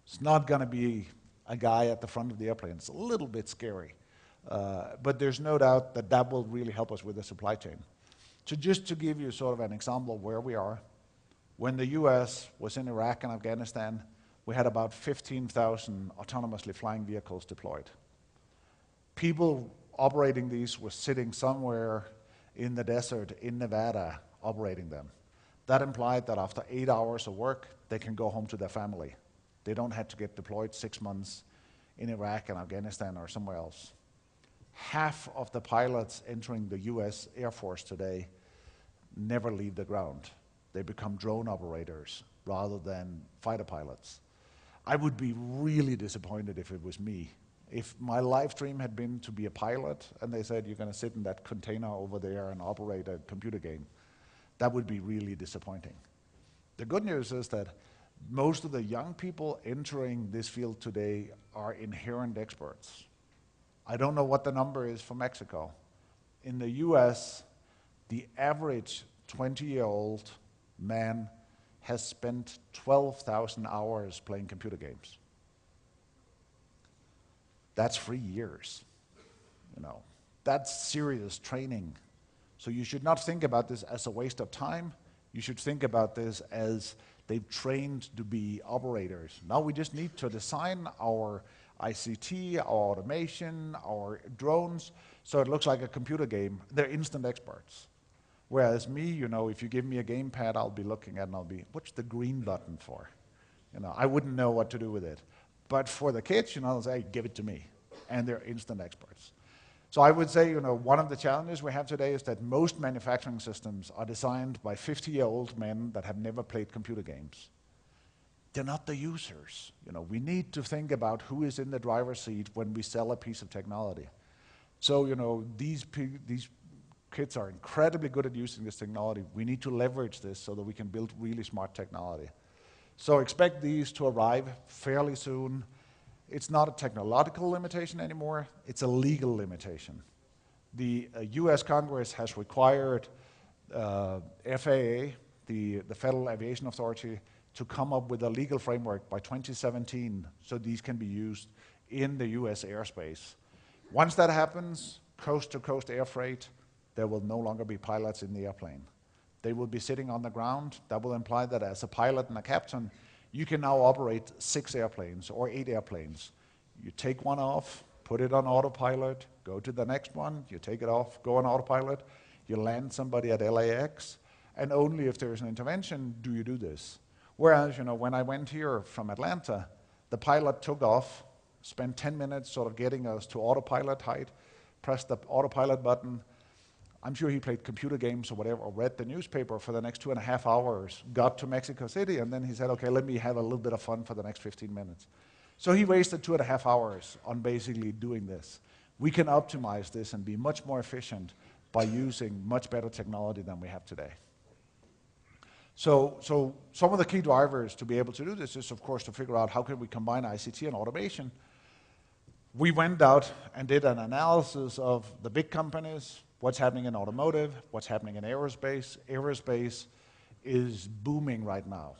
It's not going to be a guy at the front of the airplane. It's a little bit scary. But there's no doubt that that will really help us with the supply chain. So just to give you sort of an example of where we are, when the US was in Iraq and Afghanistan, we had about 15,000 autonomously flying vehicles deployed. People operating these were sitting somewhere in the desert in Nevada operating them. That implied that after 8 hours of work, they can go home to their family. They don't have to get deployed 6 months in Iraq and Afghanistan or somewhere else. Half of the pilots entering the US Air Force today never leave the ground. They become drone operators rather than fighter pilots. I would be really disappointed if it was me. If my life dream had been to be a pilot and they said you're going to sit in that container over there and operate a computer game, that would be really disappointing. The good news is that most of the young people entering this field today are inherent experts. I don't know what the number is for Mexico. In the US, the average 20-year-old man has spent 12,000 hours playing computer games. That's 3 years. That's serious training. So you should not think about this as a waste of time. You should think about this as they've trained to be operators. Now we just need to design our ICT, our automation, our drones, so it looks like a computer game. They're instant experts. Whereas me, if you give me a gamepad, I'll be looking at it and I'll be, what's the green button for? I wouldn't know what to do with it. But for the kids, they'll say, give it to me. And they're instant experts. So I would say, one of the challenges we have today is that most manufacturing systems are designed by 50-year-old men that have never played computer games. They're not the users. We need to think about who is in the driver's seat when we sell a piece of technology. So, these kids are incredibly good at using this technology. We need to leverage this so that we can build really smart technology. So expect these to arrive fairly soon. It's not a technological limitation anymore, it's a legal limitation. The US Congress has required FAA, the Federal Aviation Authority, to come up with a legal framework by 2017 so these can be used in the US airspace. Once that happens, coast-to-coast air freight, there will no longer be pilots in the airplane. They will be sitting on the ground. That will imply that as a pilot and a captain, you can now operate 6 airplanes or 8 airplanes. You take one off, put it on autopilot, go to the next one, you take it off, go on autopilot, you land somebody at LAX, and only if there's an intervention do you do this. Whereas, when I went here from Atlanta, the pilot took off, spent 10 minutes sort of getting us to autopilot height, pressed the autopilot button. I'm sure he played computer games or whatever, or read the newspaper for the next 2.5 hours, got to Mexico City, and then he said, okay, let me have a little bit of fun for the next 15 minutes. So he wasted 2.5 hours on basically doing this. We can optimize this and be much more efficient by using much better technology than we have today. So some of the key drivers to be able to do this is, of course, to figure out how can we combine ICT and automation. We went out and did an analysis of the big companies, what's happening in automotive, what's happening in aerospace. Aerospace is booming right now.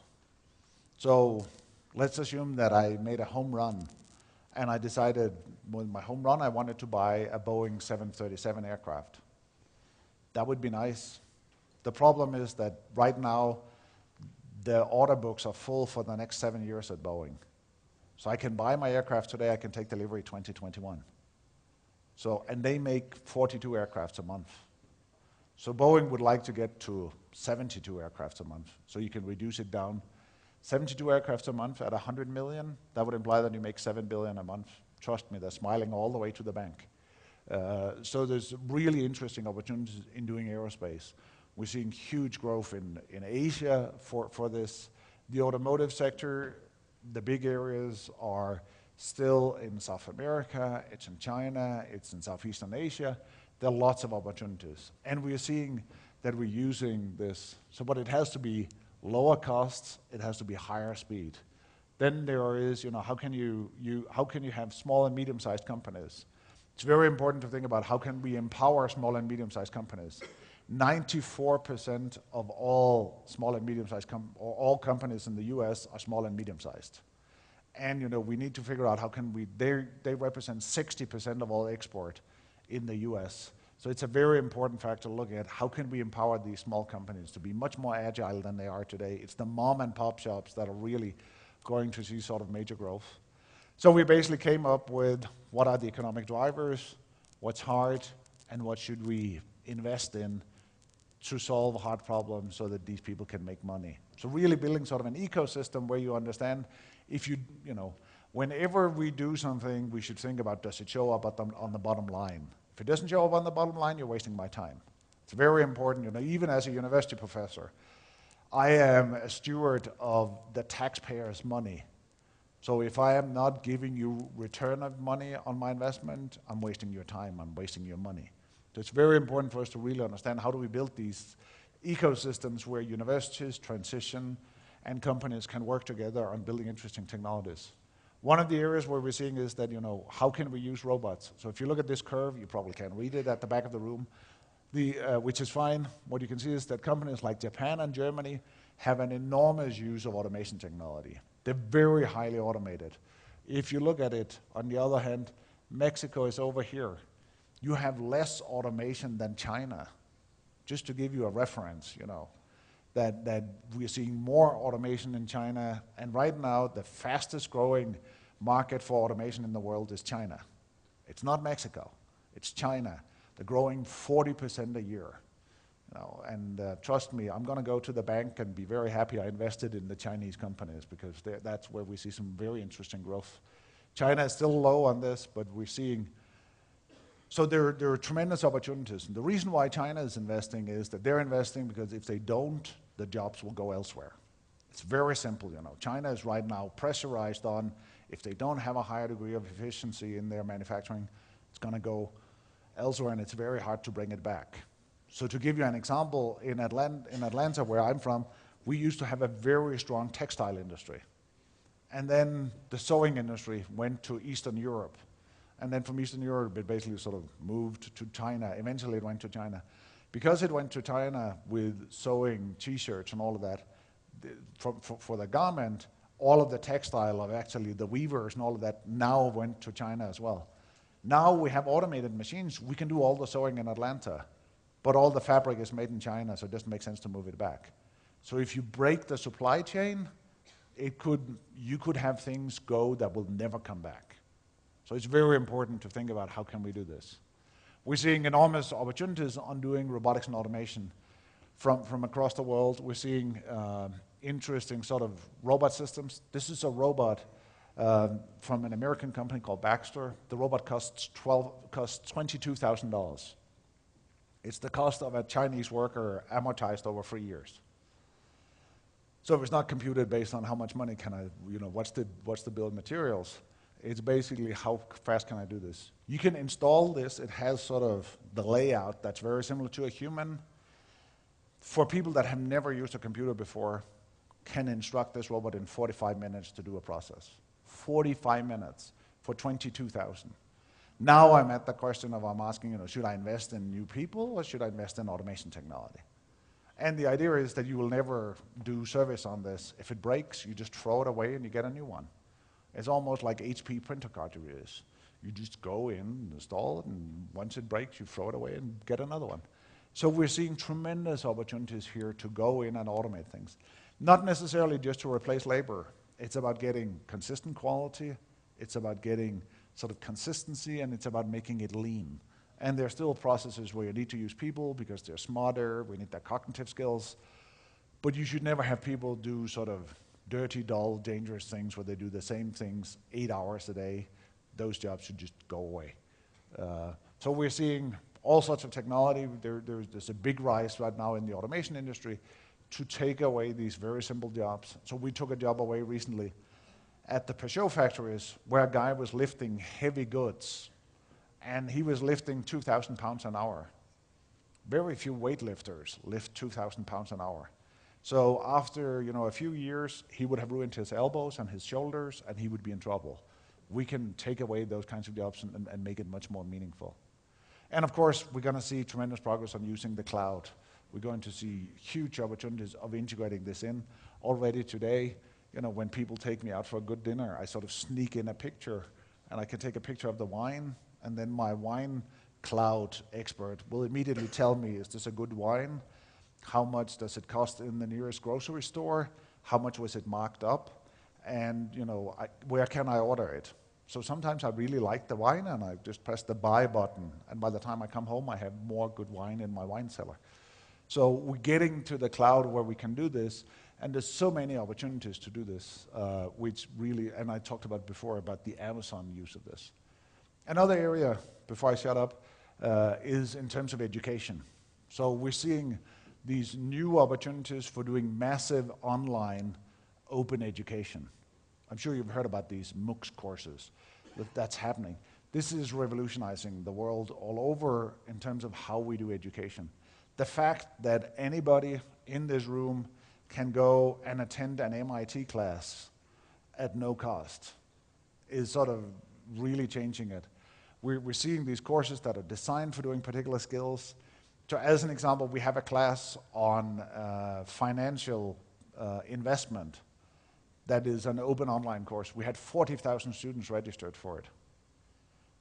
So let's assume that I made a home run and I decided with my home run I wanted to buy a Boeing 737 aircraft. That would be nice. The problem is that right now the order books are full for the next 7 years at Boeing. So I can buy my aircraft today, I can take delivery 2021. And they make 42 aircrafts a month. So Boeing would like to get to 72 aircrafts a month. So you can reduce it down. 72 aircrafts a month at 100 million, that would imply that you make 7 billion a month. Trust me, they're smiling all the way to the bank. So there's really interesting opportunities in doing aerospace. We're seeing huge growth in Asia for this. The automotive sector, the big areas are still in South America, it's in China, it's in Southeastern Asia. There are lots of opportunities. And we're seeing that we're using this, but it has to be lower costs, it has to be higher speed. Then there is, how can you have small and medium-sized companies? It's very important to think about how can we empower small and medium-sized companies. 94% of all small and medium-sized all companies in the US are small and medium-sized. And we need to figure out how can they represent 60% of all export in the US. So it's a very important factor to look at how can we empower these small companies to be much more agile than they are today. It's the mom and pop shops that are really going to see sort of major growth. So we basically came up with what are the economic drivers, what's hard, and what should we invest in to solve hard problems so that these people can make money. So really building sort of an ecosystem where you understand if whenever we do something, we should think about does it show up on the bottom line. If it doesn't show up on the bottom line, you're wasting my time. It's very important, even as a university professor, I am a steward of the taxpayers' money. So if I am not giving you return of money on my investment, I'm wasting your time, I'm wasting your money. So it's very important for us to really understand how do we build these ecosystems where universities, transition, and companies can work together on building interesting technologies. One of the areas where we're seeing is that, how can we use robots? So if you look at this curve, you probably can't read it at the back of the room, which is fine. What you can see is that companies like Japan and Germany have an enormous use of automation technology. They're very highly automated. If you look at it, on the other hand, Mexico is over here. You have less automation than China. Just to give you a reference, that we're seeing more automation in China, and right now the fastest growing market for automation in the world is China. It's not Mexico, it's China. They're growing 40% a year. And trust me, I'm going to go to the bank and be very happy I invested in the Chinese companies because that's where we see some very interesting growth. China is still low on this, but we're seeing. So there are tremendous opportunities. And the reason why China is investing is that they're investing because if they don't, the jobs will go elsewhere. It's very simple, China is right now pressurized on, if they don't have a higher degree of efficiency in their manufacturing, it's going to go elsewhere and it's very hard to bring it back. So to give you an example, in Atlanta, where I'm from, we used to have a very strong textile industry. And then the sewing industry went to Eastern Europe. And then from Eastern Europe, it basically sort of moved to China. Eventually it went to China. Because it went to China with sewing T-shirts and all of that, for the garment, all of the textile of actually the weavers and all of that now went to China as well. Now we have automated machines. We can do all the sewing in Atlanta, but all the fabric is made in China, so it doesn't make sense to move it back. So if you break the supply chain, you could have things go that will never come back. So it's very important to think about how can we do this. We're seeing enormous opportunities on doing robotics and automation from across the world. We're seeing interesting sort of robot systems. This is a robot from an American company called Baxter. The robot costs $22,000. It's the cost of a Chinese worker amortized over 3 years. So if it's not computed based on how much money can I, what's the bill of materials, it's basically how fast can I do this. You can install this, it has sort of the layout that's very similar to a human. For people that have never used a computer before, can instruct this robot in 45 minutes to do a process. 45 minutes for $22,000. Now I'm at the question of I'm asking, should I invest in new people or should I invest in automation technology? And the idea is that you will never do service on this. If it breaks, you just throw it away and you get a new one. It's almost like HP printer cartridges. You just go in, install it, and once it breaks, you throw it away and get another one. So we're seeing tremendous opportunities here to go in and automate things. Not necessarily just to replace labor. It's about getting consistent quality. It's about getting sort of consistency, and it's about making it lean. And there are still processes where you need to use people because they're smarter, we need their cognitive skills, but you should never have people do sort of dirty, dull, dangerous things where they do the same things 8 hours a day. Those jobs should just go away. So we're seeing all sorts of technology. There's a big rise right now in the automation industry to take away these very simple jobs. So we took a job away recently at the Peugeot factories where a guy was lifting heavy goods, and he was lifting 2,000 pounds an hour. Very few weightlifters lift 2,000 pounds an hour. So after a few years, he would have ruined his elbows and his shoulders, and he would be in trouble. We can take away those kinds of jobs and make it much more meaningful. And of course, we're going to see tremendous progress on using the cloud. We're going to see huge opportunities of integrating this in. Already today, when people take me out for a good dinner, I sort of sneak in a picture, and I can take a picture of the wine, and then my wine cloud expert will immediately tell me, is this a good wine? How much does it cost in the nearest grocery store? How much was it marked up? And where can I order it? So sometimes I really like the wine, and I just press the buy button, and by the time I come home, I have more good wine in my wine cellar. So we're getting to the cloud where we can do this, and there's so many opportunities to do this, which really, and I talked about before about the Amazon use of this. Another area, before I shut up, is in terms of education. So we're seeing these new opportunities for doing massive online open education. I'm sure you've heard about these MOOCs courses. That's happening. This is revolutionizing the world all over in terms of how we do education. The fact that anybody in this room can go and attend an MIT class at no cost is sort of really changing it. We're seeing these courses that are designed for doing particular skills. So as an example, we have a class on financial investment that is an open online course. We had 40,000 students registered for it.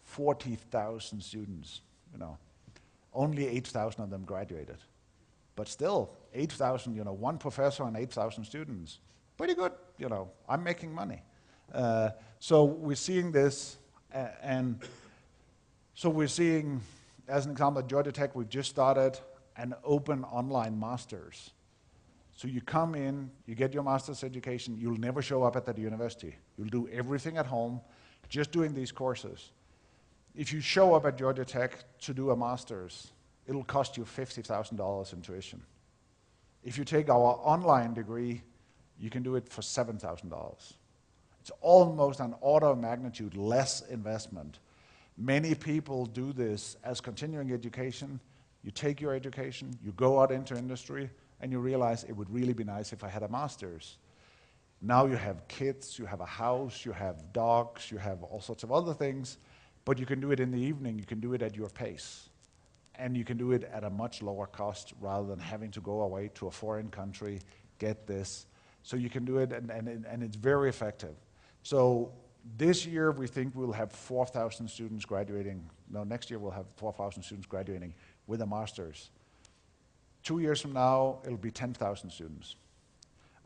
40,000 students, Only 8,000 of them graduated. But still, 8,000, one professor and 8,000 students. Pretty good, I'm making money. So we're seeing this, and so we're seeing, as an example, at Georgia Tech, we've just started an open online master's. So you come in, you get your master's education, you'll never show up at the university. You'll do everything at home, just doing these courses. If you show up at Georgia Tech to do a master's, it'll cost you $50,000 in tuition. If you take our online degree, you can do it for $7,000. It's almost an order of magnitude less investment. Many people do this as continuing education. You take your education, you go out into industry, and you realize it would really be nice if I had a master's. Now you have kids, you have a house, you have dogs, you have all sorts of other things, but you can do it in the evening, you can do it at your pace. And you can do it at a much lower cost rather than having to go away to a foreign country, get this. So you can do it, and it's very effective. So this year we think we'll have 4,000 students graduating. No, next year we'll have 4,000 students graduating with a master's. 2 years from now, it'll be 10,000 students.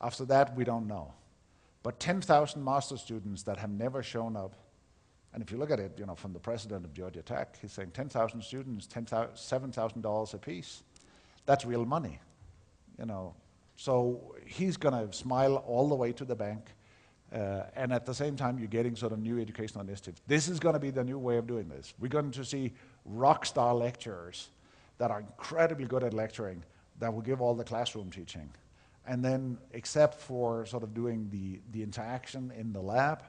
After that, we don't know. But 10,000 master's students that have never shown up, and if you look at it, from the president of Georgia Tech, he's saying 10,000 students, $7,000 a piece. That's real money, So he's going to smile all the way to the bank, and at the same time, you're getting sort of new educational initiatives. This is going to be the new way of doing this. We're going to see rock star lecturers that are incredibly good at lecturing, that will give all the classroom teaching. And then, except for sort of doing the interaction in the lab,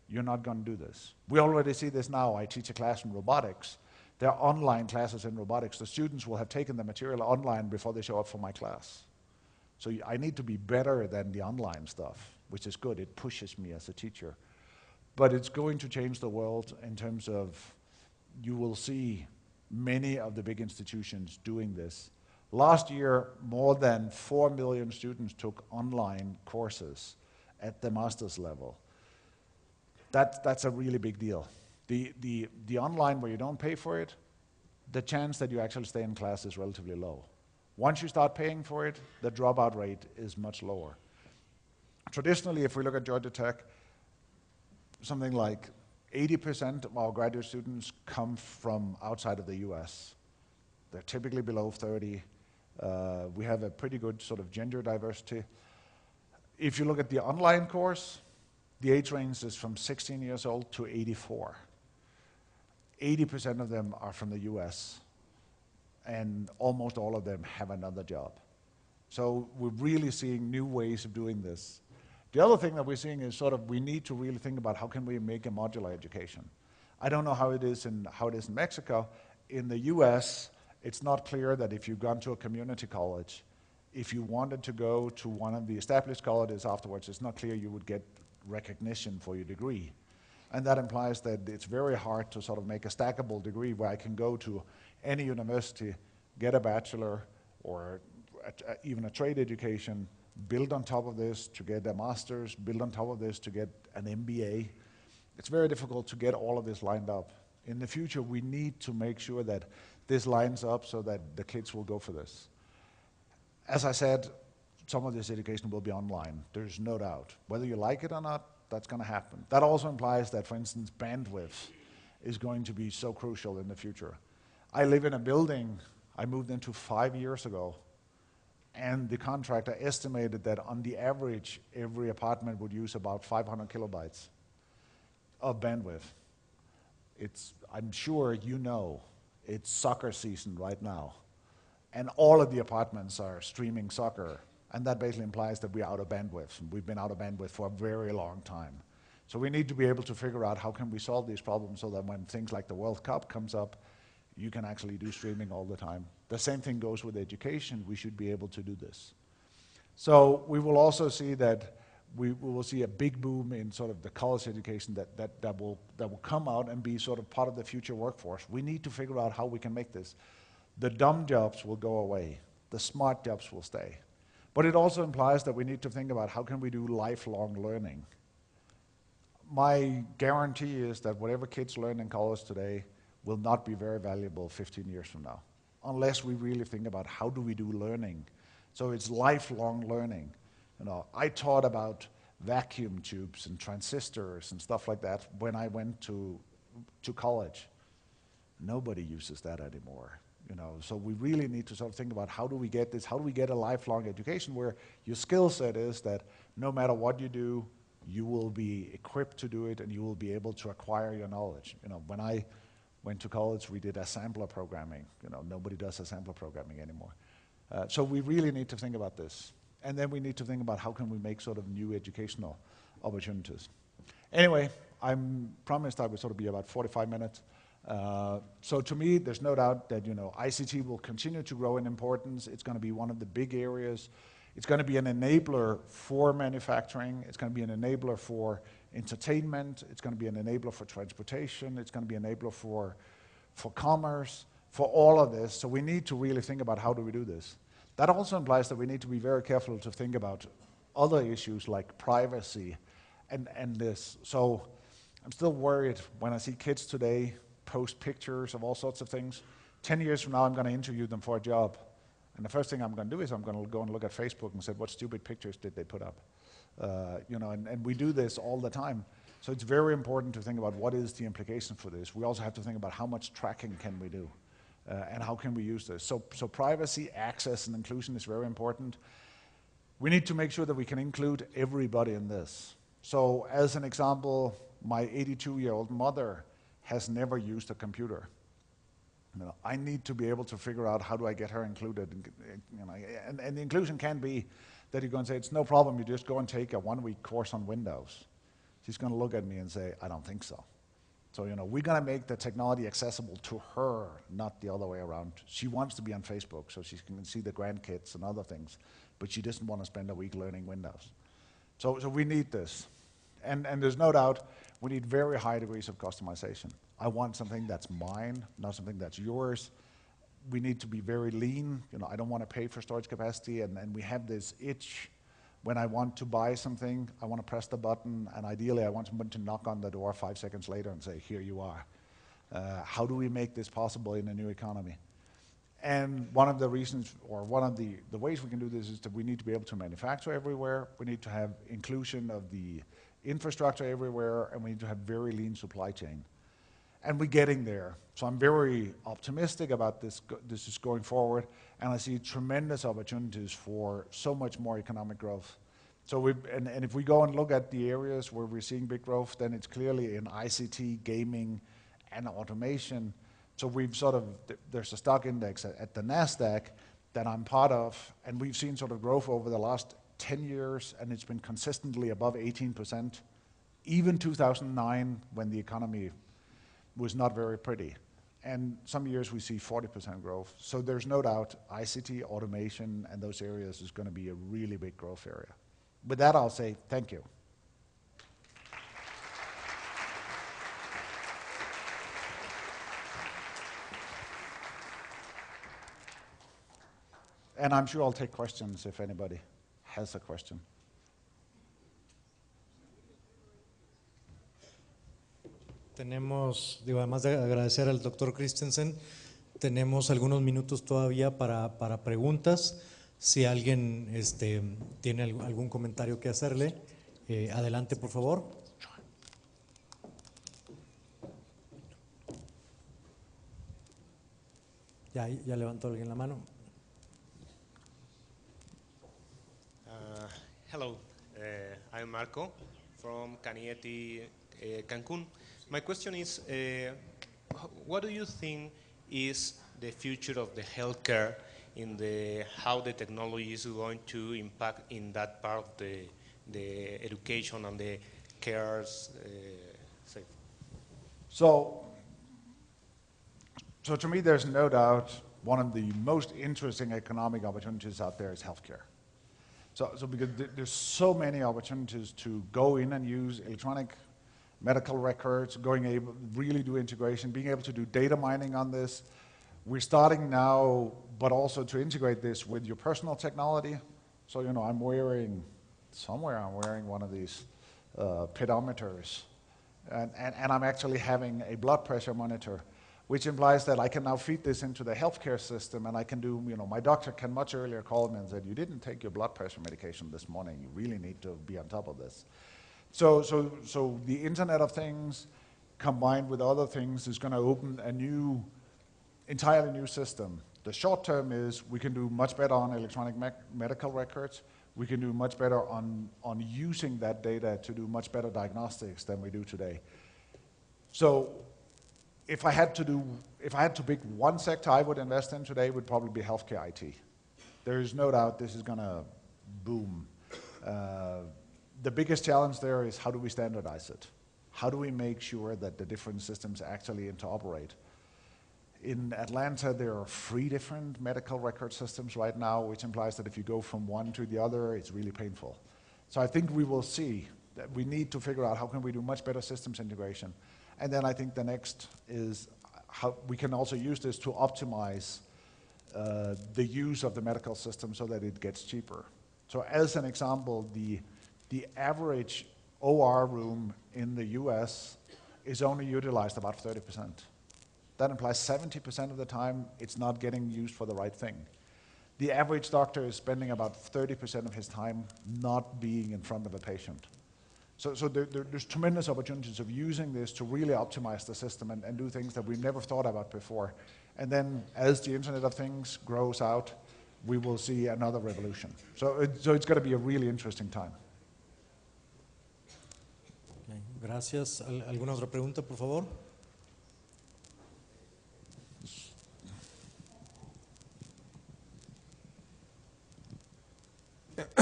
you're not going to do this. We already see this now. I teach a class in robotics. There are online classes in robotics. The students will have taken the material online before they show up for my class. So I need to be better than the online stuff, which is good. It pushes me as a teacher. But it's going to change the world in terms of, you will see many of the big institutions doing this. Last year, more than 4 million students took online courses at the master's level. That's a really big deal. The online where you don't pay for it, the chance that you actually stay in class is relatively low. Once you start paying for it, the dropout rate is much lower. Traditionally, if we look at Georgia Tech, something like 80% of our graduate students come from outside of the US. They're typically below 30. We have a pretty good sort of gender diversity. If you look at the online course, the age range is from 16 years old to 84. 80% of them are from the US. and almost all of them have another job. So we're really seeing new ways of doing this. The other thing that we're seeing is sort of we need to really think about how can we make a modular education. I don't know how it is in Mexico. In the US, it's not clear that if you've gone to a community college, if you wanted to go to one of the established colleges afterwards, it's not clear you would get recognition for your degree. And that implies that it's very hard to sort of make a stackable degree where I can go to any university, get a bachelor or even a trade education, build on top of this to get a master's, build on top of this to get an MBA. It's very difficult to get all of this lined up. In the future, we need to make sure that this lines up so that the kids will go for this. As I said, some of this education will be online. There's no doubt. Whether you like it or not, that's going to happen. That also implies that, for instance, bandwidth is going to be so crucial in the future. I live in a building I moved into 5 years ago, and the contractor estimated that on the average, every apartment would use about 500 kilobytes of bandwidth. I'm sure you know, it's soccer season right now, and all of the apartments are streaming soccer, and that basically implies that we're out of bandwidth, and we've been out of bandwidth for a very long time. So we need to be able to figure out how can we solve these problems so that when things like the World Cup comes up, you can actually do streaming all the time. The same thing goes with education. We should be able to do this. So we will also see that we will see a big boom in sort of the college education that will come out and be sort of part of the future workforce. We need to figure out how we can make this. The dumb jobs will go away. The smart jobs will stay. But it also implies that we need to think about how can we do lifelong learning. My guarantee is that whatever kids learn in college today will not be very valuable 15 years from now, unless we really think about how do we do learning. So it's lifelong learning. You know, I taught about vacuum tubes and transistors and stuff like that when I went to college. Nobody uses that anymore. You know, so we really need to sort of think about how do we get this, how do we get a lifelong education where your skill set is that no matter what you do, you will be equipped to do it and you will be able to acquire your knowledge. You know, when I went to college, we did assembler programming. You know, nobody does assembler programming anymore. So we really need to think about this. And then we need to think about how can we make sort of new educational opportunities. Anyway, I promised I would sort of be about 45 minutes. So to me, there's no doubt that, you know, ICT will continue to grow in importance. It's going to be one of the big areas. It's going to be an enabler for manufacturing. It's going to be an enabler for entertainment. It's going to be an enabler for transportation. It's going to be an enabler for commerce, for all of this. So we need to really think about how do we do this. That also implies that we need to be very careful to think about other issues like privacy and this. So I'm still worried when I see kids today post pictures of all sorts of things. 10 years from now, I'm going to interview them for a job. And the first thing I'm going to do is I'm going to go and look at Facebook and say, what stupid pictures did they put up? You know, and we do this all the time. So it's very important to think about what is the implication for this. We also have to think about how much tracking can we do and how can we use this. So privacy, access, and inclusion is very important. We need to make sure that we can include everybody in this. So as an example, my 82-year-old mother has never used a computer. You know, I need to be able to figure out how do I get her included. You know, and the inclusion can be that you're going to say, it's no problem, you just go and take a 1-week course on Windows. She's going to look at me and say, I don't think so. So, you know, we're going to make the technology accessible to her, not the other way around. She wants to be on Facebook so she can see the grandkids and other things, but she doesn't want to spend a week learning Windows. So we need this. And there's no doubt we need very high degrees of customization. I want something that's mine, not something that's yours. We need to be very lean. You know, I don't want to pay for storage capacity, and we have this itch. When I want to buy something, I want to press the button, and ideally I want someone to knock on the door 5 seconds later and say, here you are. How do we make this possible in a new economy? And one of the reasons, or one of the ways we can do this is that we need to be able to manufacture everywhere. We need to have inclusion of the infrastructure everywhere, and we need to have very lean supply chain. And we're getting there. So I'm very optimistic about this is going forward, and I see tremendous opportunities for so much more economic growth. So and if we go and look at the areas where we're seeing big growth, then it's clearly in ICT, gaming, and automation. So we've sort of, there's a stock index at the NASDAQ that I'm part of, and we've seen sort of growth over the last 10 years, and it's been consistently above 18%, even 2009 when the economy was not very pretty. And some years we see 40% growth. So there's no doubt ICT, automation, and those areas is going to be a really big growth area. With that, I'll say thank you. And I'm sure I'll take questions if anybody has a question. Tenemos, digo, además de agradecer al doctor Christensen, tenemos algunos minutos todavía para preguntas. Si alguien tiene algún comentario que hacerle, adelante, por favor. Ya levantó alguien la mano. Hello, I'm Marco from Canieti, Cancun. My question is, what do you think is the future of the healthcare in how the technology is going to impact in that part of the education and the cares? So to me, there's no doubt one of the most interesting economic opportunities out there is healthcare. So because there's so many opportunities to go in and use electronic medical records, really do integration, being able to do data mining on this. We're starting now, but also to integrate this with your personal technology. So, I'm wearing one of these pedometers, and I'm actually having a blood pressure monitor, which implies that I can now feed this into the healthcare system, and I can do, my doctor can much earlier call me and say, you didn't take your blood pressure medication this morning, you really need to be on top of this. So the Internet of Things combined with other things is going to open a entirely new system. The short term is we can do much better on electronic medical records. We can do much better on using that data to do much better diagnostics than we do today. So if I had to pick one sector I would invest in today, would probably be healthcare IT. There is no doubt this is going to boom. The biggest challenge there is how do we standardize it? How do we make sure that the different systems actually interoperate? In Atlanta, there are 3 different medical record systems right now, which implies that if you go from one to the other, it's really painful. So I think we will see that we need to figure out how can we do much better systems integration. And then I think the next is how we can also use this to optimize the use of the medical system so that it gets cheaper. So as an example, the average OR room in the US is only utilized about 30%. That implies 70% of the time it's not getting used for the right thing. The average doctor is spending about 30% of his time not being in front of a patient. So there's tremendous opportunities of using this to really optimize the system and do things that we've never thought about before. And then as the Internet of Things grows out, we will see another revolution. So it's going to be a really interesting time. Okay, gracias. ¿Alguna otra pregunta, por favor?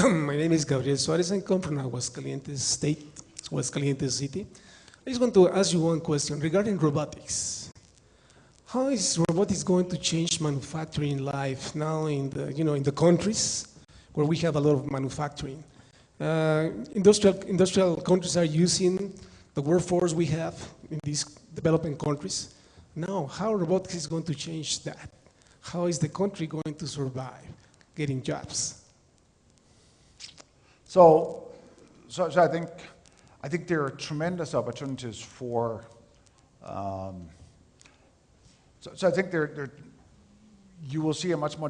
My name is Gabriel Suarez. I come from Aguascalientes State, Aguascalientes City. I just want to ask you one question regarding robotics. How is robotics going to change manufacturing life now in the countries where we have a lot of manufacturing? Industrial countries are using the workforce we have in these developing countries. Now, how robotics is going to change that? How is the country going to survive getting jobs? So I think there are tremendous opportunities for. So I think you will see a much more